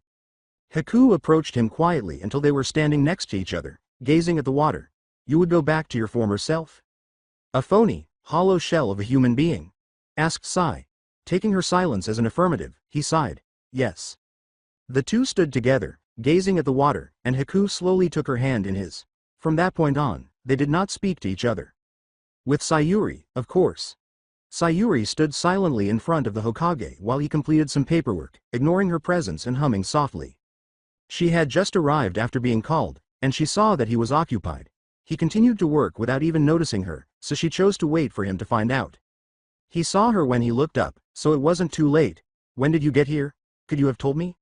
Haku approached him quietly until they were standing next to each other, gazing at the water. You would go back to your former self? A phony, hollow shell of a human being? Asked Sai. Taking her silence as an affirmative, he sighed. Yes. The two stood together, gazing at the water, and Haku slowly took her hand in his. From that point on, they did not speak to each other. With Sayuri, of course. Sayuri stood silently in front of the Hokage while he completed some paperwork, ignoring her presence and humming softly. She had just arrived after being called, and she saw that he was occupied. He continued to work without even noticing her, so she chose to wait for him to find out. He saw her when he looked up, so it wasn't too late. When did you get here? Could you have told me?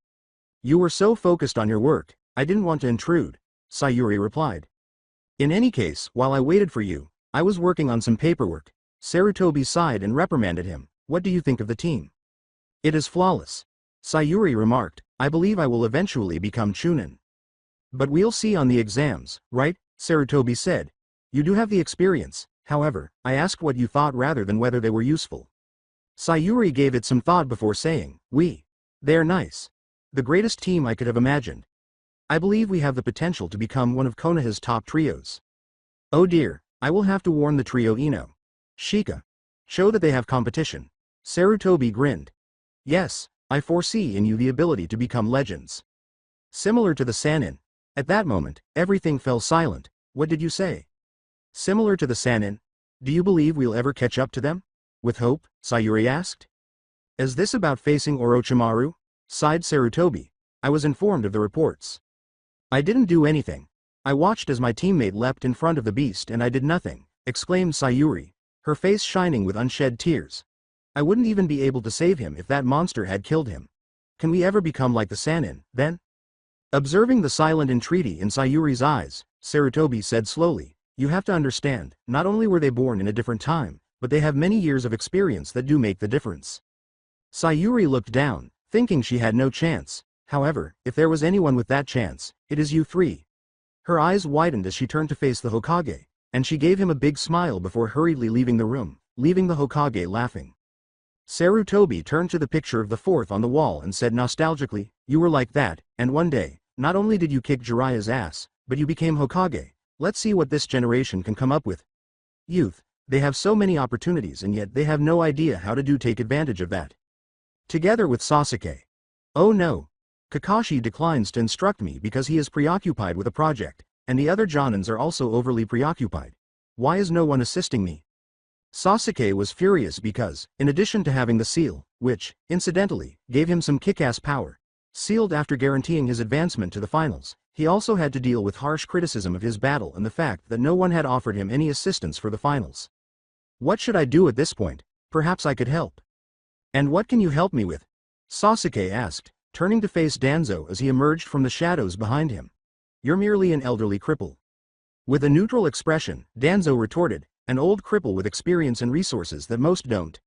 You were so focused on your work, I didn't want to intrude, Sayuri replied. In any case, while I waited for you, I was working on some paperwork. Sarutobi sighed and reprimanded him. What do you think of the team? It is flawless. Sayuri remarked, I believe I will eventually become Chunin. But we'll see on the exams, right? Sarutobi said. You do have the experience, however, I asked what you thought rather than whether they were useful. Sayuri gave it some thought before saying, They're nice. The greatest team I could have imagined. I believe we have the potential to become one of Konoha's top trios. Oh dear, I will have to warn the trio Ino. Shika. Show that they have competition. Sarutobi grinned. Yes, I foresee in you the ability to become legends. Similar to the Sannin. At that moment, everything fell silent. What did you say? Similar to the Sannin? Do you believe we'll ever catch up to them? With hope, Sayuri asked. Is this about facing Orochimaru? Sighed Sarutobi. I was informed of the reports. I didn't do anything. I watched as my teammate leapt in front of the beast and I did nothing, exclaimed Sayuri. her face shining with unshed tears. I wouldn't even be able to save him if that monster had killed him. Can we ever become like the Sannin, then? Observing the silent entreaty in Sayuri's eyes, Sarutobi said slowly, you have to understand, not only were they born in a different time, but they have many years of experience that do make the difference. Sayuri looked down, thinking she had no chance. However, if there was anyone with that chance, it is you three. Her eyes widened as she turned to face the Hokage, and she gave him a big smile before hurriedly leaving the room, leaving the Hokage laughing. Sarutobi turned to the picture of the fourth on the wall and said nostalgically, you were like that, and one day, not only did you kick Jiraiya's ass, but you became Hokage. Let's see what this generation can come up with. Youth, they have so many opportunities and yet they have no idea how to take advantage of that. Together with Sasuke. Oh no. Kakashi declines to instruct me because he is preoccupied with a project, and the other Jonins are also overly preoccupied. Why is no one assisting me? Sasuke was furious because, in addition to having the seal, which, incidentally, gave him some kick-ass power, sealed after guaranteeing his advancement to the finals, he also had to deal with harsh criticism of his battle and the fact that no one had offered him any assistance for the finals. What should I do at this point? Perhaps I could help. And what can you help me with? Sasuke asked, turning to face Danzo as he emerged from the shadows behind him. You're merely an elderly cripple. With a neutral expression, Danzo retorted, an old cripple with experience and resources that most don't.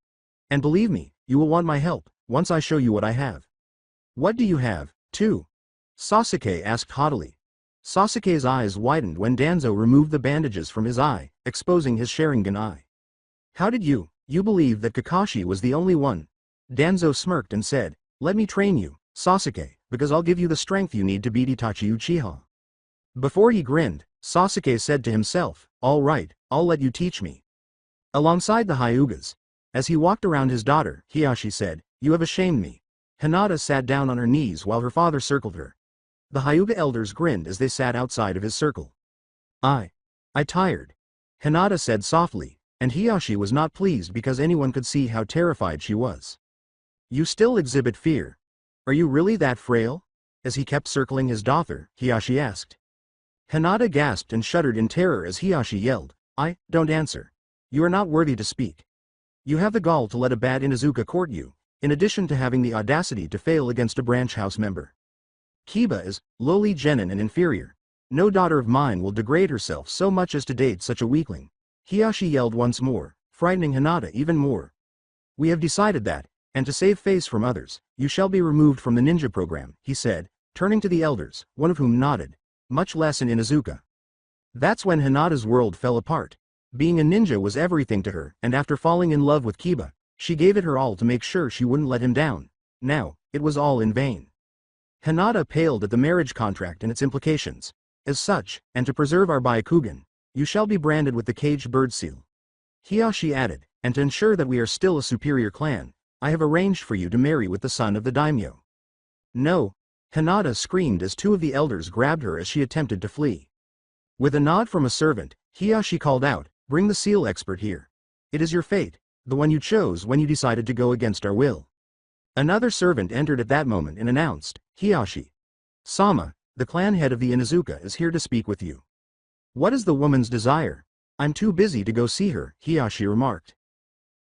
And believe me, you will want my help, once I show you what I have. What do you have, too? Sasuke asked haughtily. Sasuke's eyes widened when Danzo removed the bandages from his eye, exposing his Sharingan eye. How did you believe that Kakashi was the only one? Danzo smirked and said, let me train you, Sasuke, because I'll give you the strength you need to beat Itachi Uchiha. Before he grinned, Sasuke said to himself, all right, I'll let you teach me. Alongside the Hyugas. As he walked around his daughter, Hiashi said, you have ashamed me. Hinata sat down on her knees while her father circled her. The Hyuga elders grinned as they sat outside of his circle. I tired. Hinata said softly, and Hiashi was not pleased because anyone could see how terrified she was. You still exhibit fear. Are you really that frail? As he kept circling his daughter, Hiashi asked. Hinata gasped and shuddered in terror as Hiashi yelled, don't answer. You are not worthy to speak. You have the gall to let a bad Inuzuka court you, in addition to having the audacity to fail against a branch house member. Kiba is, lowly genin and inferior. No daughter of mine will degrade herself so much as to date such a weakling. Hiashi yelled once more, frightening Hinata even more. We have decided that, and to save face from others, you shall be removed from the ninja program, he said, turning to the elders, one of whom nodded, much less in Inuzuka. That's when Hinata's world fell apart. Being a ninja was everything to her, and after falling in love with Kiba, she gave it her all to make sure she wouldn't let him down. Now, it was all in vain. Hinata paled at the marriage contract and its implications. As such, and to preserve our Byakugan, you shall be branded with the caged bird seal. Hiashi added, and to ensure that we are still a superior clan, I have arranged for you to marry with the son of the daimyo. No! Hinata screamed as two of the elders grabbed her as she attempted to flee. With a nod from a servant, Hiashi called out, bring the seal expert here. It is your fate, the one you chose when you decided to go against our will. Another servant entered at that moment and announced, Hiashi. Sama, the clan head of the Inuzuka is here to speak with you. What is the woman's desire? I'm too busy to go see her, Hiashi remarked.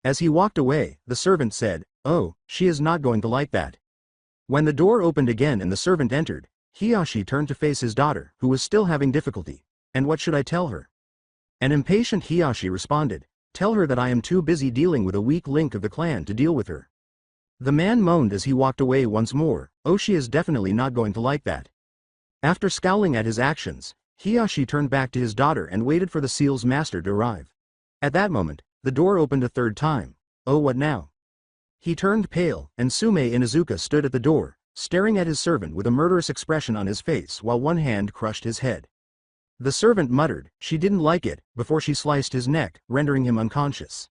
As he walked away, the servant said, oh, she is not going to like that. When the door opened again and the servant entered, Hiashi turned to face his daughter, who was still having difficulty. And what should I tell her? An impatient Hiashi responded, tell her that I am too busy dealing with a weak link of the clan to deal with her. The man moaned as he walked away once more, oh, she is definitely not going to like that. After scowling at his actions, Hiashi turned back to his daughter and waited for the seal's master to arrive. At that moment, the door opened a third time. Oh, what now? He turned pale, and Sume Inuzuka stood at the door, staring at his servant with a murderous expression on his face while one hand crushed his head. The servant muttered, she didn't like it, before she sliced his neck, rendering him unconscious.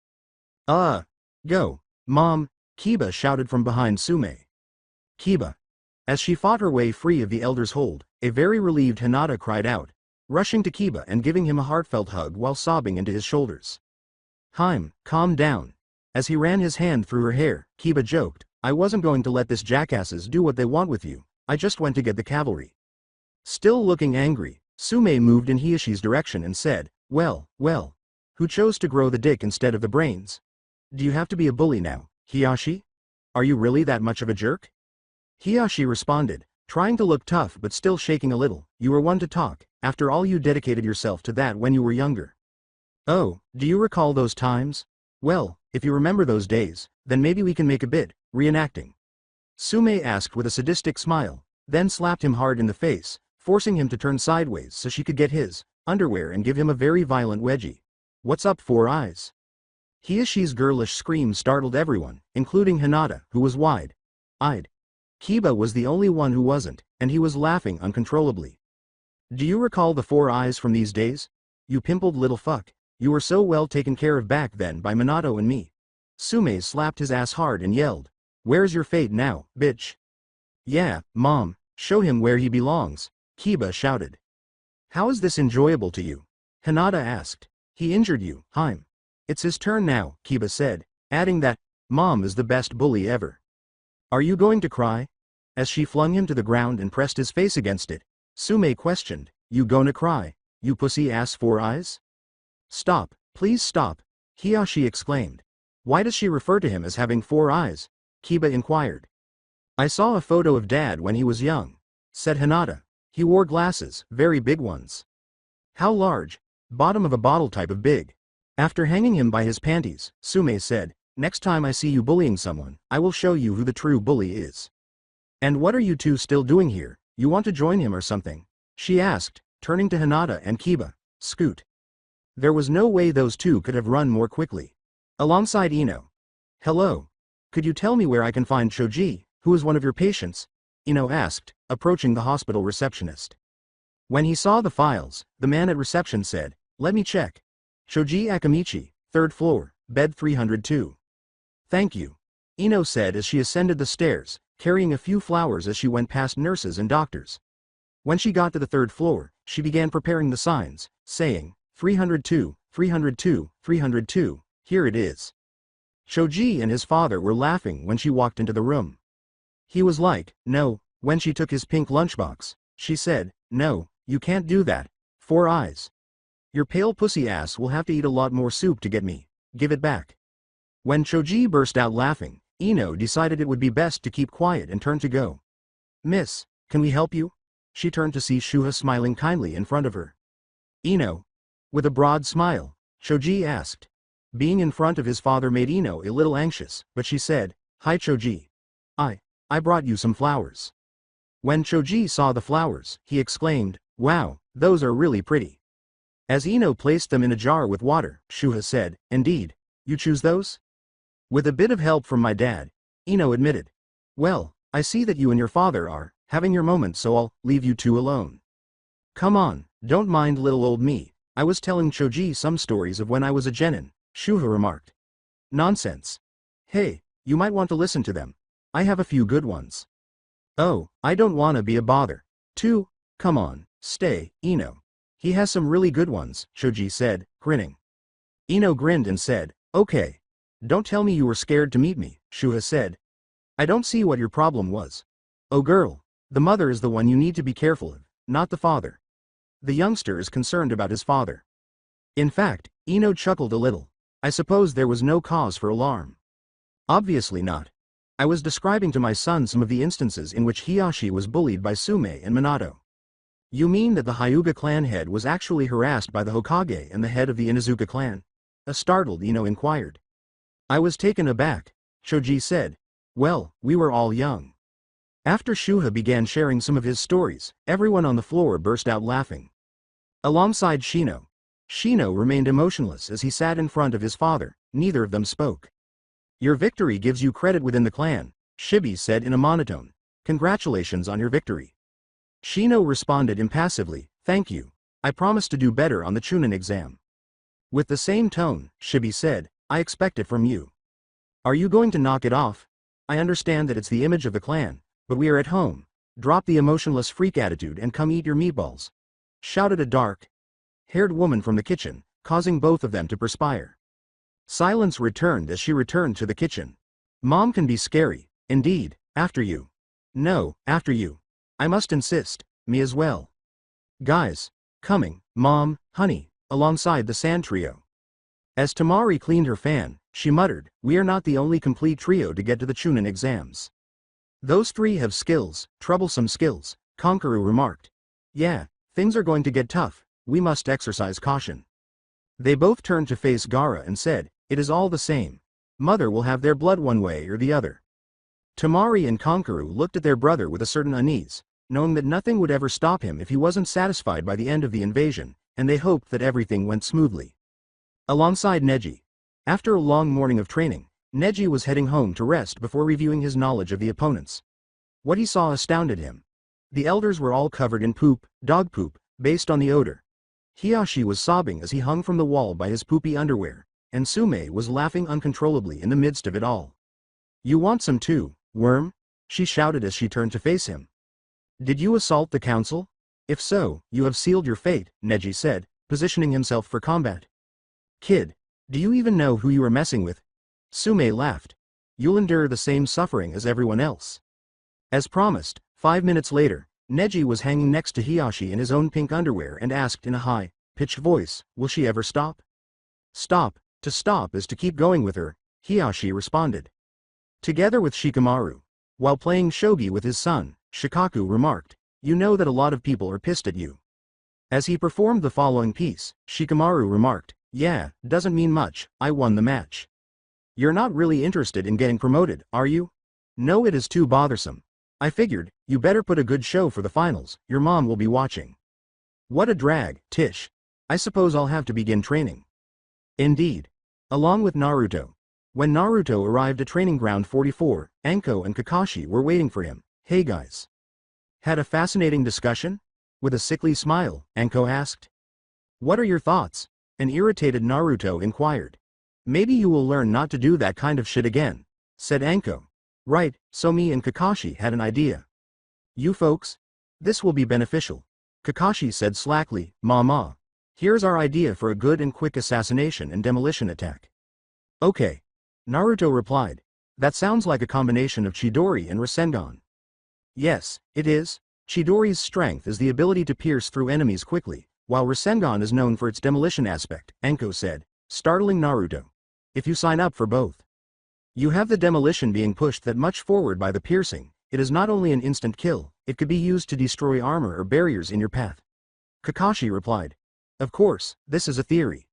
Go, Mom, Kiba shouted from behind Sume. Kiba. As she fought her way free of the elder's hold, a very relieved Hinata cried out, rushing to Kiba and giving him a heartfelt hug while sobbing into his shoulders. Calm down. As he ran his hand through her hair, Kiba joked, I wasn't going to let this jackasses do what they want with you, I just went to get the cavalry. Still looking angry, Sume moved in Hiashi's direction and said, well. Who chose to grow the dick instead of the brains? Do you have to be a bully now, Hiyashi? Are you really that much of a jerk? Hiyashi responded, trying to look tough but still shaking a little. You were one to talk, after all you dedicated yourself to that when you were younger. Oh, do you recall those times? Well, if you remember those days, then maybe we can make a bit, reenacting. Sume asked with a sadistic smile, then slapped him hard in the face, forcing him to turn sideways so she could get his underwear and give him a very violent wedgie. What's up, Four Eyes? Hiyashi's girlish scream startled everyone, including Hinata, who was wide-eyed. Kiba was the only one who wasn't, and he was laughing uncontrollably. Do you recall the Four Eyes from these days? You pimpled little fuck. You were so well taken care of back then by Minato and me. Sume slapped his ass hard and yelled, "Where's your fate now, bitch?" Yeah, Mom, show him where he belongs, Kiba shouted. How is this enjoyable to you? Hinata asked. He injured you, Haim. It's his turn now, Kiba said, adding that, Mom is the best bully ever. Are you going to cry? As she flung him to the ground and pressed his face against it, Sume questioned, You gonna cry, you pussy ass Four Eyes? Stop, please stop, Hiyashi exclaimed. Why does she refer to him as having 4 eyes? Kiba inquired. I saw a photo of Dad when he was young, said Hinata. He wore glasses, very big ones. How large? Bottom of a bottle type of big. After hanging him by his panties, Sume said, Next time I see you bullying someone, I will show you who the true bully is. And what are you two still doing here? You want to join him or something? She asked, turning to Hinata and Kiba. Scoot. There was no way those two could have run more quickly. Alongside Ino. Hello. Could you tell me where I can find Choji, who is one of your patients? Ino asked, approaching the hospital receptionist. When he saw the files, the man at reception said, Let me check. Choji Akamichi, 3rd floor, bed 302. Thank you. Ino said as she ascended the stairs, carrying a few flowers as she went past nurses and doctors. When she got to the 3rd floor, she began preparing the signs, saying, 302, 302, 302, here it is. Choji and his father were laughing when she walked into the room. He was like, no, when she took his pink lunchbox, she said, no, you can't do that, 4 eyes. Your pale pussy ass will have to eat a lot more soup to get me, give it back. When Choji burst out laughing, Ino decided it would be best to keep quiet and turn to go. Miss, can we help you? She turned to see Shuha smiling kindly in front of her. Ino. With a broad smile, Choji asked. Being in front of his father made Ino a little anxious, but she said, Hi Choji. I brought you some flowers. When Choji saw the flowers, he exclaimed, Wow, those are really pretty. As Ino placed them in a jar with water, Shuha said, Indeed, you choose those? With a bit of help from my dad, Ino admitted. Well, I see that you and your father are having your moment, so I'll leave you two alone. Come on, don't mind little old me. I was telling Choji some stories of when I was a genin, Shuha remarked. Nonsense. Hey, you might want to listen to them. I have a few good ones. Oh, I don't wanna be a bother. Two? Come on, stay, Ino. He has some really good ones, Choji said, grinning. Ino grinned and said, Okay. Don't tell me you were scared to meet me, Shuha said. I don't see what your problem was. Oh girl, the mother is the one you need to be careful of, not the father. The youngster is concerned about his father. In fact, Ino chuckled a little. I suppose there was no cause for alarm. Obviously not. I was describing to my son some of the instances in which Hiyashi was bullied by Sume and Minato. You mean that the Hyuga clan head was actually harassed by the Hokage and the head of the Inuzuka clan? A startled Ino inquired. I was taken aback, Choji said. Well, we were all young. After Shuha began sharing some of his stories, everyone on the floor burst out laughing. Alongside Shino. Shino remained emotionless as he sat in front of his father, neither of them spoke. Your victory gives you credit within the clan, Shibi said in a monotone. Congratulations on your victory. Shino responded impassively, Thank you. I promise to do better on the Chunin exam. With the same tone, Shibi said, I expect it from you. Are you going to knock it off? I understand that it's the image of the clan, but we are at home. Drop the emotionless freak attitude and come eat your meatballs. Shouted a dark-haired woman from the kitchen, causing both of them to perspire. Silence returned as she returned to the kitchen. Mom can be scary, indeed, after you. No, after you. I must insist, me as well. Guys, coming, Mom, honey, alongside the sand trio. As Tamari cleaned her fan, she muttered, "We are not the only complete trio to get to the Chunin exams. Those three have skills, troublesome skills," Konkaru remarked. "Yeah, things are going to get tough, we must exercise caution." They both turned to face Gaara and said, "It is all the same. Mother will have their blood one way or the other." Tamari and Konkaru looked at their brother with a certain unease, knowing that nothing would ever stop him if he wasn't satisfied by the end of the invasion, and they hoped that everything went smoothly. Alongside Neji. After a long morning of training, Neji was heading home to rest before reviewing his knowledge of the opponents. What he saw astounded him. The elders were all covered in poop, dog poop, based on the odor. Hiyashi was sobbing as he hung from the wall by his poopy underwear, and Sume was laughing uncontrollably in the midst of it all. "You want some too, worm?" she shouted as she turned to face him. "Did you assault the council? If so, you have sealed your fate," Neji said, positioning himself for combat. "Kid, do you even know who you are messing with?" Sume laughed. "You'll endure the same suffering as everyone else." As promised, 5 minutes later, Neji was hanging next to Hiyashi in his own pink underwear and asked in a high-pitched voice, "Will she ever stop?" "Stop, to stop is to keep going with her," Hiyashi responded. Together with Shikamaru. While playing shogi with his son, Shikaku remarked, "You know that a lot of people are pissed at you." As he performed the following piece, Shikamaru remarked, "Yeah, doesn't mean much, I won the match." "You're not really interested in getting promoted, are you?" "No, it is too bothersome. I figured, you better put a good show for the finals, your mom will be watching." "What a drag, Tish. I suppose I'll have to begin training." Indeed. Along with Naruto. When Naruto arrived at Training Ground 44, Anko and Kakashi were waiting for him. "Hey guys. Had a fascinating discussion?" With a sickly smile, Anko asked. "What are your thoughts?" An irritated Naruto inquired. "Maybe you will learn not to do that kind of shit again," said Anko. "Right, so me and Kakashi had an idea." "You folks? This will be beneficial," Kakashi said slackly. "Mama. Here's our idea for a good and quick assassination and demolition attack." "Okay." Naruto replied. "That sounds like a combination of Chidori and Rasengan." "Yes, it is. Chidori's strength is the ability to pierce through enemies quickly, while Rasengan is known for its demolition aspect," Anko said, startling Naruto. "If you sign up for both, you have the demolition being pushed that much forward by the piercing. It is not only an instant kill, it could be used to destroy armor or barriers in your path." Kakashi replied. "Of course, this is a theory."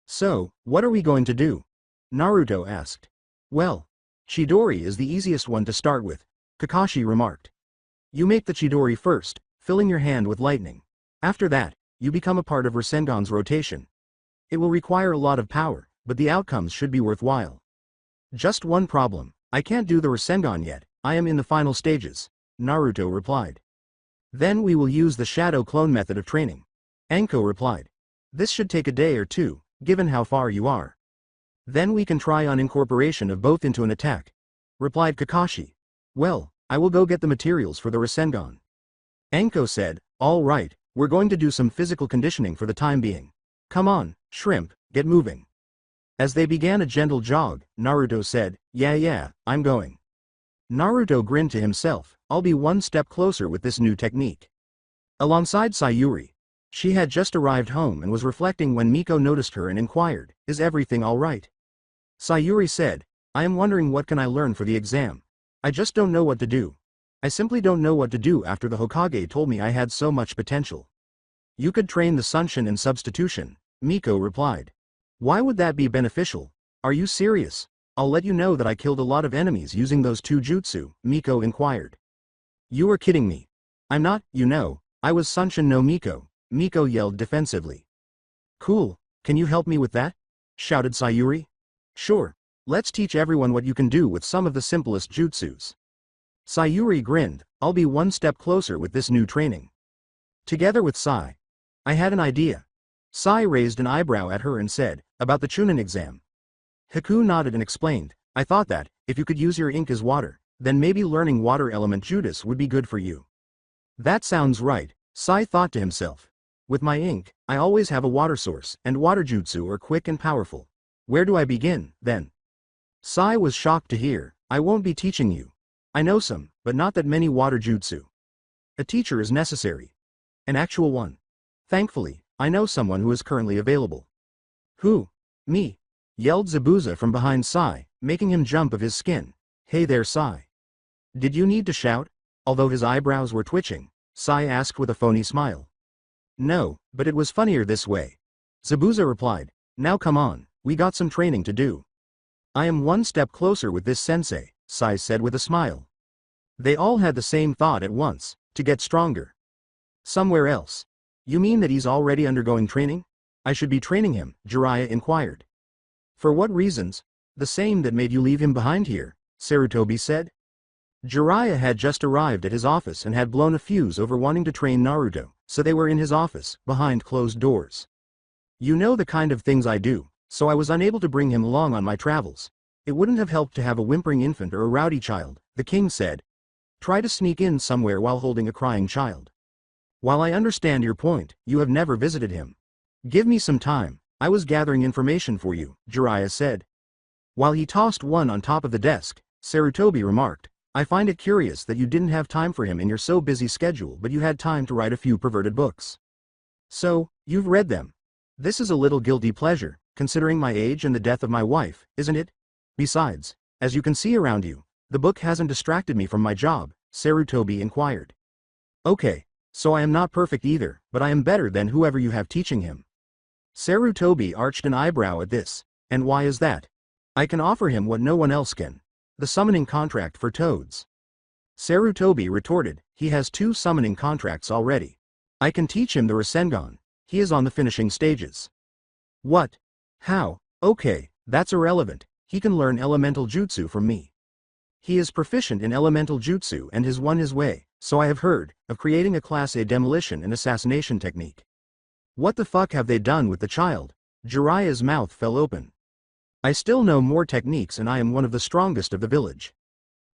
"So, what are we going to do?" Naruto asked. "Well, Chidori is the easiest one to start with," Kakashi remarked. "You make the Chidori first, filling your hand with lightning. After that, you become a part of Rasengan's rotation. It will require a lot of power, but the outcomes should be worthwhile." "Just one problem, I can't do the Rasengan yet, I am in the final stages," Naruto replied. "Then we will use the shadow clone method of training," Anko replied. "This should take a day or two, given how far you are. Then we can try on incorporation of both into an attack," replied Kakashi. "Well, I will go get the materials for the Rasengan." Anko said, "All right, we're going to do some physical conditioning for the time being. Come on, shrimp, get moving." As they began a gentle jog, Naruto said, Yeah, I'm going." Naruto grinned to himself, "I'll be one step closer with this new technique." Alongside Sayuri. She had just arrived home and was reflecting when Miko noticed her and inquired, "Is everything all right?" Sayuri said, "I am wondering what can I learn for the exam. I just don't know what to do. I simply don't know what to do after the Hokage told me I had so much potential." "You could train the Sunshin in substitution," Miko replied. "Why would that be beneficial? Are you serious?" "I'll let you know that I killed a lot of enemies using those two jutsu," Miko inquired. "You are kidding me." "I'm not, you know, I was Sunshin no Miko," Miko yelled defensively. "Cool, can you help me with that?" shouted Sayuri. "Sure, let's teach everyone what you can do with some of the simplest jutsus." Sayuri grinned, "I'll be one step closer with this new training." Together with Sai. "I had an idea." Sai raised an eyebrow at her and said, "About the Chunin exam." Haku nodded and explained, "I thought that, if you could use your ink as water, then maybe learning water element jutsu would be good for you." "That sounds right," Sai thought to himself. "With my ink, I always have a water source, and water jutsu are quick and powerful. Where do I begin, then?" Sai was shocked to hear, "I won't be teaching you. I know some, but not that many water jutsu. A teacher is necessary. An actual one. Thankfully, I know someone who is currently available." "Who?" Me! Yelled Zabuza from behind Sai, making him jump of his skin. Hey there, Sai. Did you need to shout? Although his eyebrows were twitching, Sai asked with a phony smile. No, but it was funnier this way. Zabuza replied. Now come on, we got some training to do. I am one step closer with this sensei, Sai said with a smile. They all had the same thought at once, to get stronger. Somewhere else. You mean that he's already undergoing training? I should be training him, Jiraiya inquired. For what reasons? The same that made you leave him behind here, Sarutobi said. Jiraiya had just arrived at his office and had blown a fuse over wanting to train Naruto, so they were in his office, behind closed doors. You know the kind of things I do, so I was unable to bring him along on my travels. It wouldn't have helped to have a whimpering infant or a rowdy child, the king said. Try to sneak in somewhere while holding a crying child. While I understand your point, you have never visited him. Give me some time, I was gathering information for you, Jiraiya said. While he tossed one on top of the desk, Sarutobi remarked, I find it curious that you didn't have time for him in your so busy schedule, but you had time to write a few perverted books. So, you've read them. This is a little guilty pleasure, considering my age and the death of my wife, isn't it? Besides, as you can see around you, the book hasn't distracted me from my job, Sarutobi inquired. Okay, so I am not perfect either, but I am better than whoever you have teaching him. Sarutobi arched an eyebrow at this. And why is that? I can offer him what no one else can. The summoning contract for toads. Sarutobi retorted, he has 2 summoning contracts already. I can teach him the Rasengan. He is on the finishing stages. What? How? Okay, that's irrelevant. He can learn elemental jutsu from me. He is proficient in elemental jutsu and has won his way, so I have heard, of creating a Class A demolition and assassination technique. What the fuck have they done with the child? Jiraiya's mouth fell open. I still know more techniques and I am one of the strongest of the village.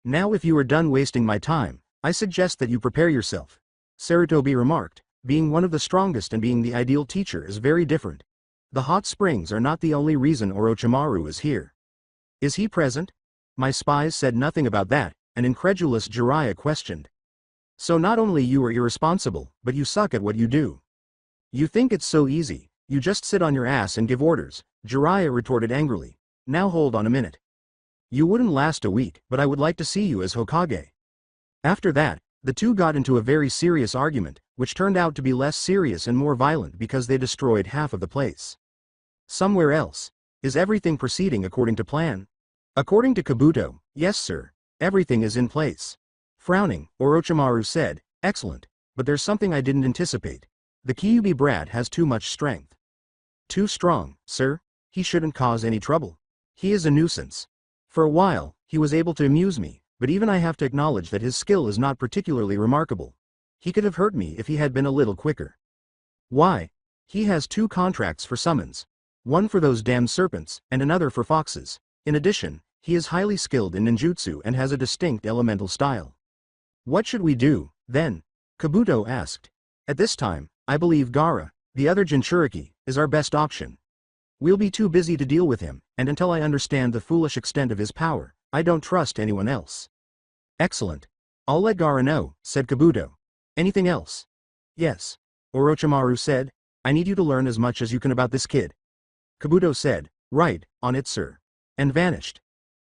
Now if you are done wasting my time, I suggest that you prepare yourself. Sarutobi remarked, being one of the strongest and being the ideal teacher is very different. The hot springs are not the only reason Orochimaru is here. Is he present? My spies said nothing about that, an incredulous Jiraiya questioned. So not only you are irresponsible, but you suck at what you do. You think it's so easy, you just sit on your ass and give orders, Jiraiya retorted angrily. Now hold on a minute. You wouldn't last a week, but I would like to see you as Hokage. After that, the two got into a very serious argument, which turned out to be less serious and more violent because they destroyed half of the place. Somewhere else. Is everything proceeding according to plan? According to Kabuto, yes sir, everything is in place. Frowning, Orochimaru said, excellent, but there's something I didn't anticipate. The Kyuubi brat has too much strength. Too strong, sir? He shouldn't cause any trouble. He is a nuisance. For a while, he was able to amuse me, but even I have to acknowledge that his skill is not particularly remarkable. He could have hurt me if he had been a little quicker. Why? He has 2 contracts for summons. One for those damn serpents, and another for foxes. In addition, he is highly skilled in ninjutsu and has a distinct elemental style. What should we do, then? Kabuto asked. At this time, I believe Gaara, the other Jinchuriki, is our best option. We'll be too busy to deal with him, and until I understand the foolish extent of his power, I don't trust anyone else. Excellent. I'll let Gaara know, said Kabuto. Anything else? Yes. Orochimaru said, I need you to learn as much as you can about this kid. Kabuto said, right, on it sir. And vanished.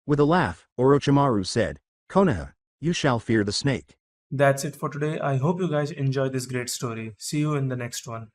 With a laugh, Orochimaru said, Konoha, you shall fear the snake. That's it for today. I hope you guys enjoyed this great story. See you in the next one.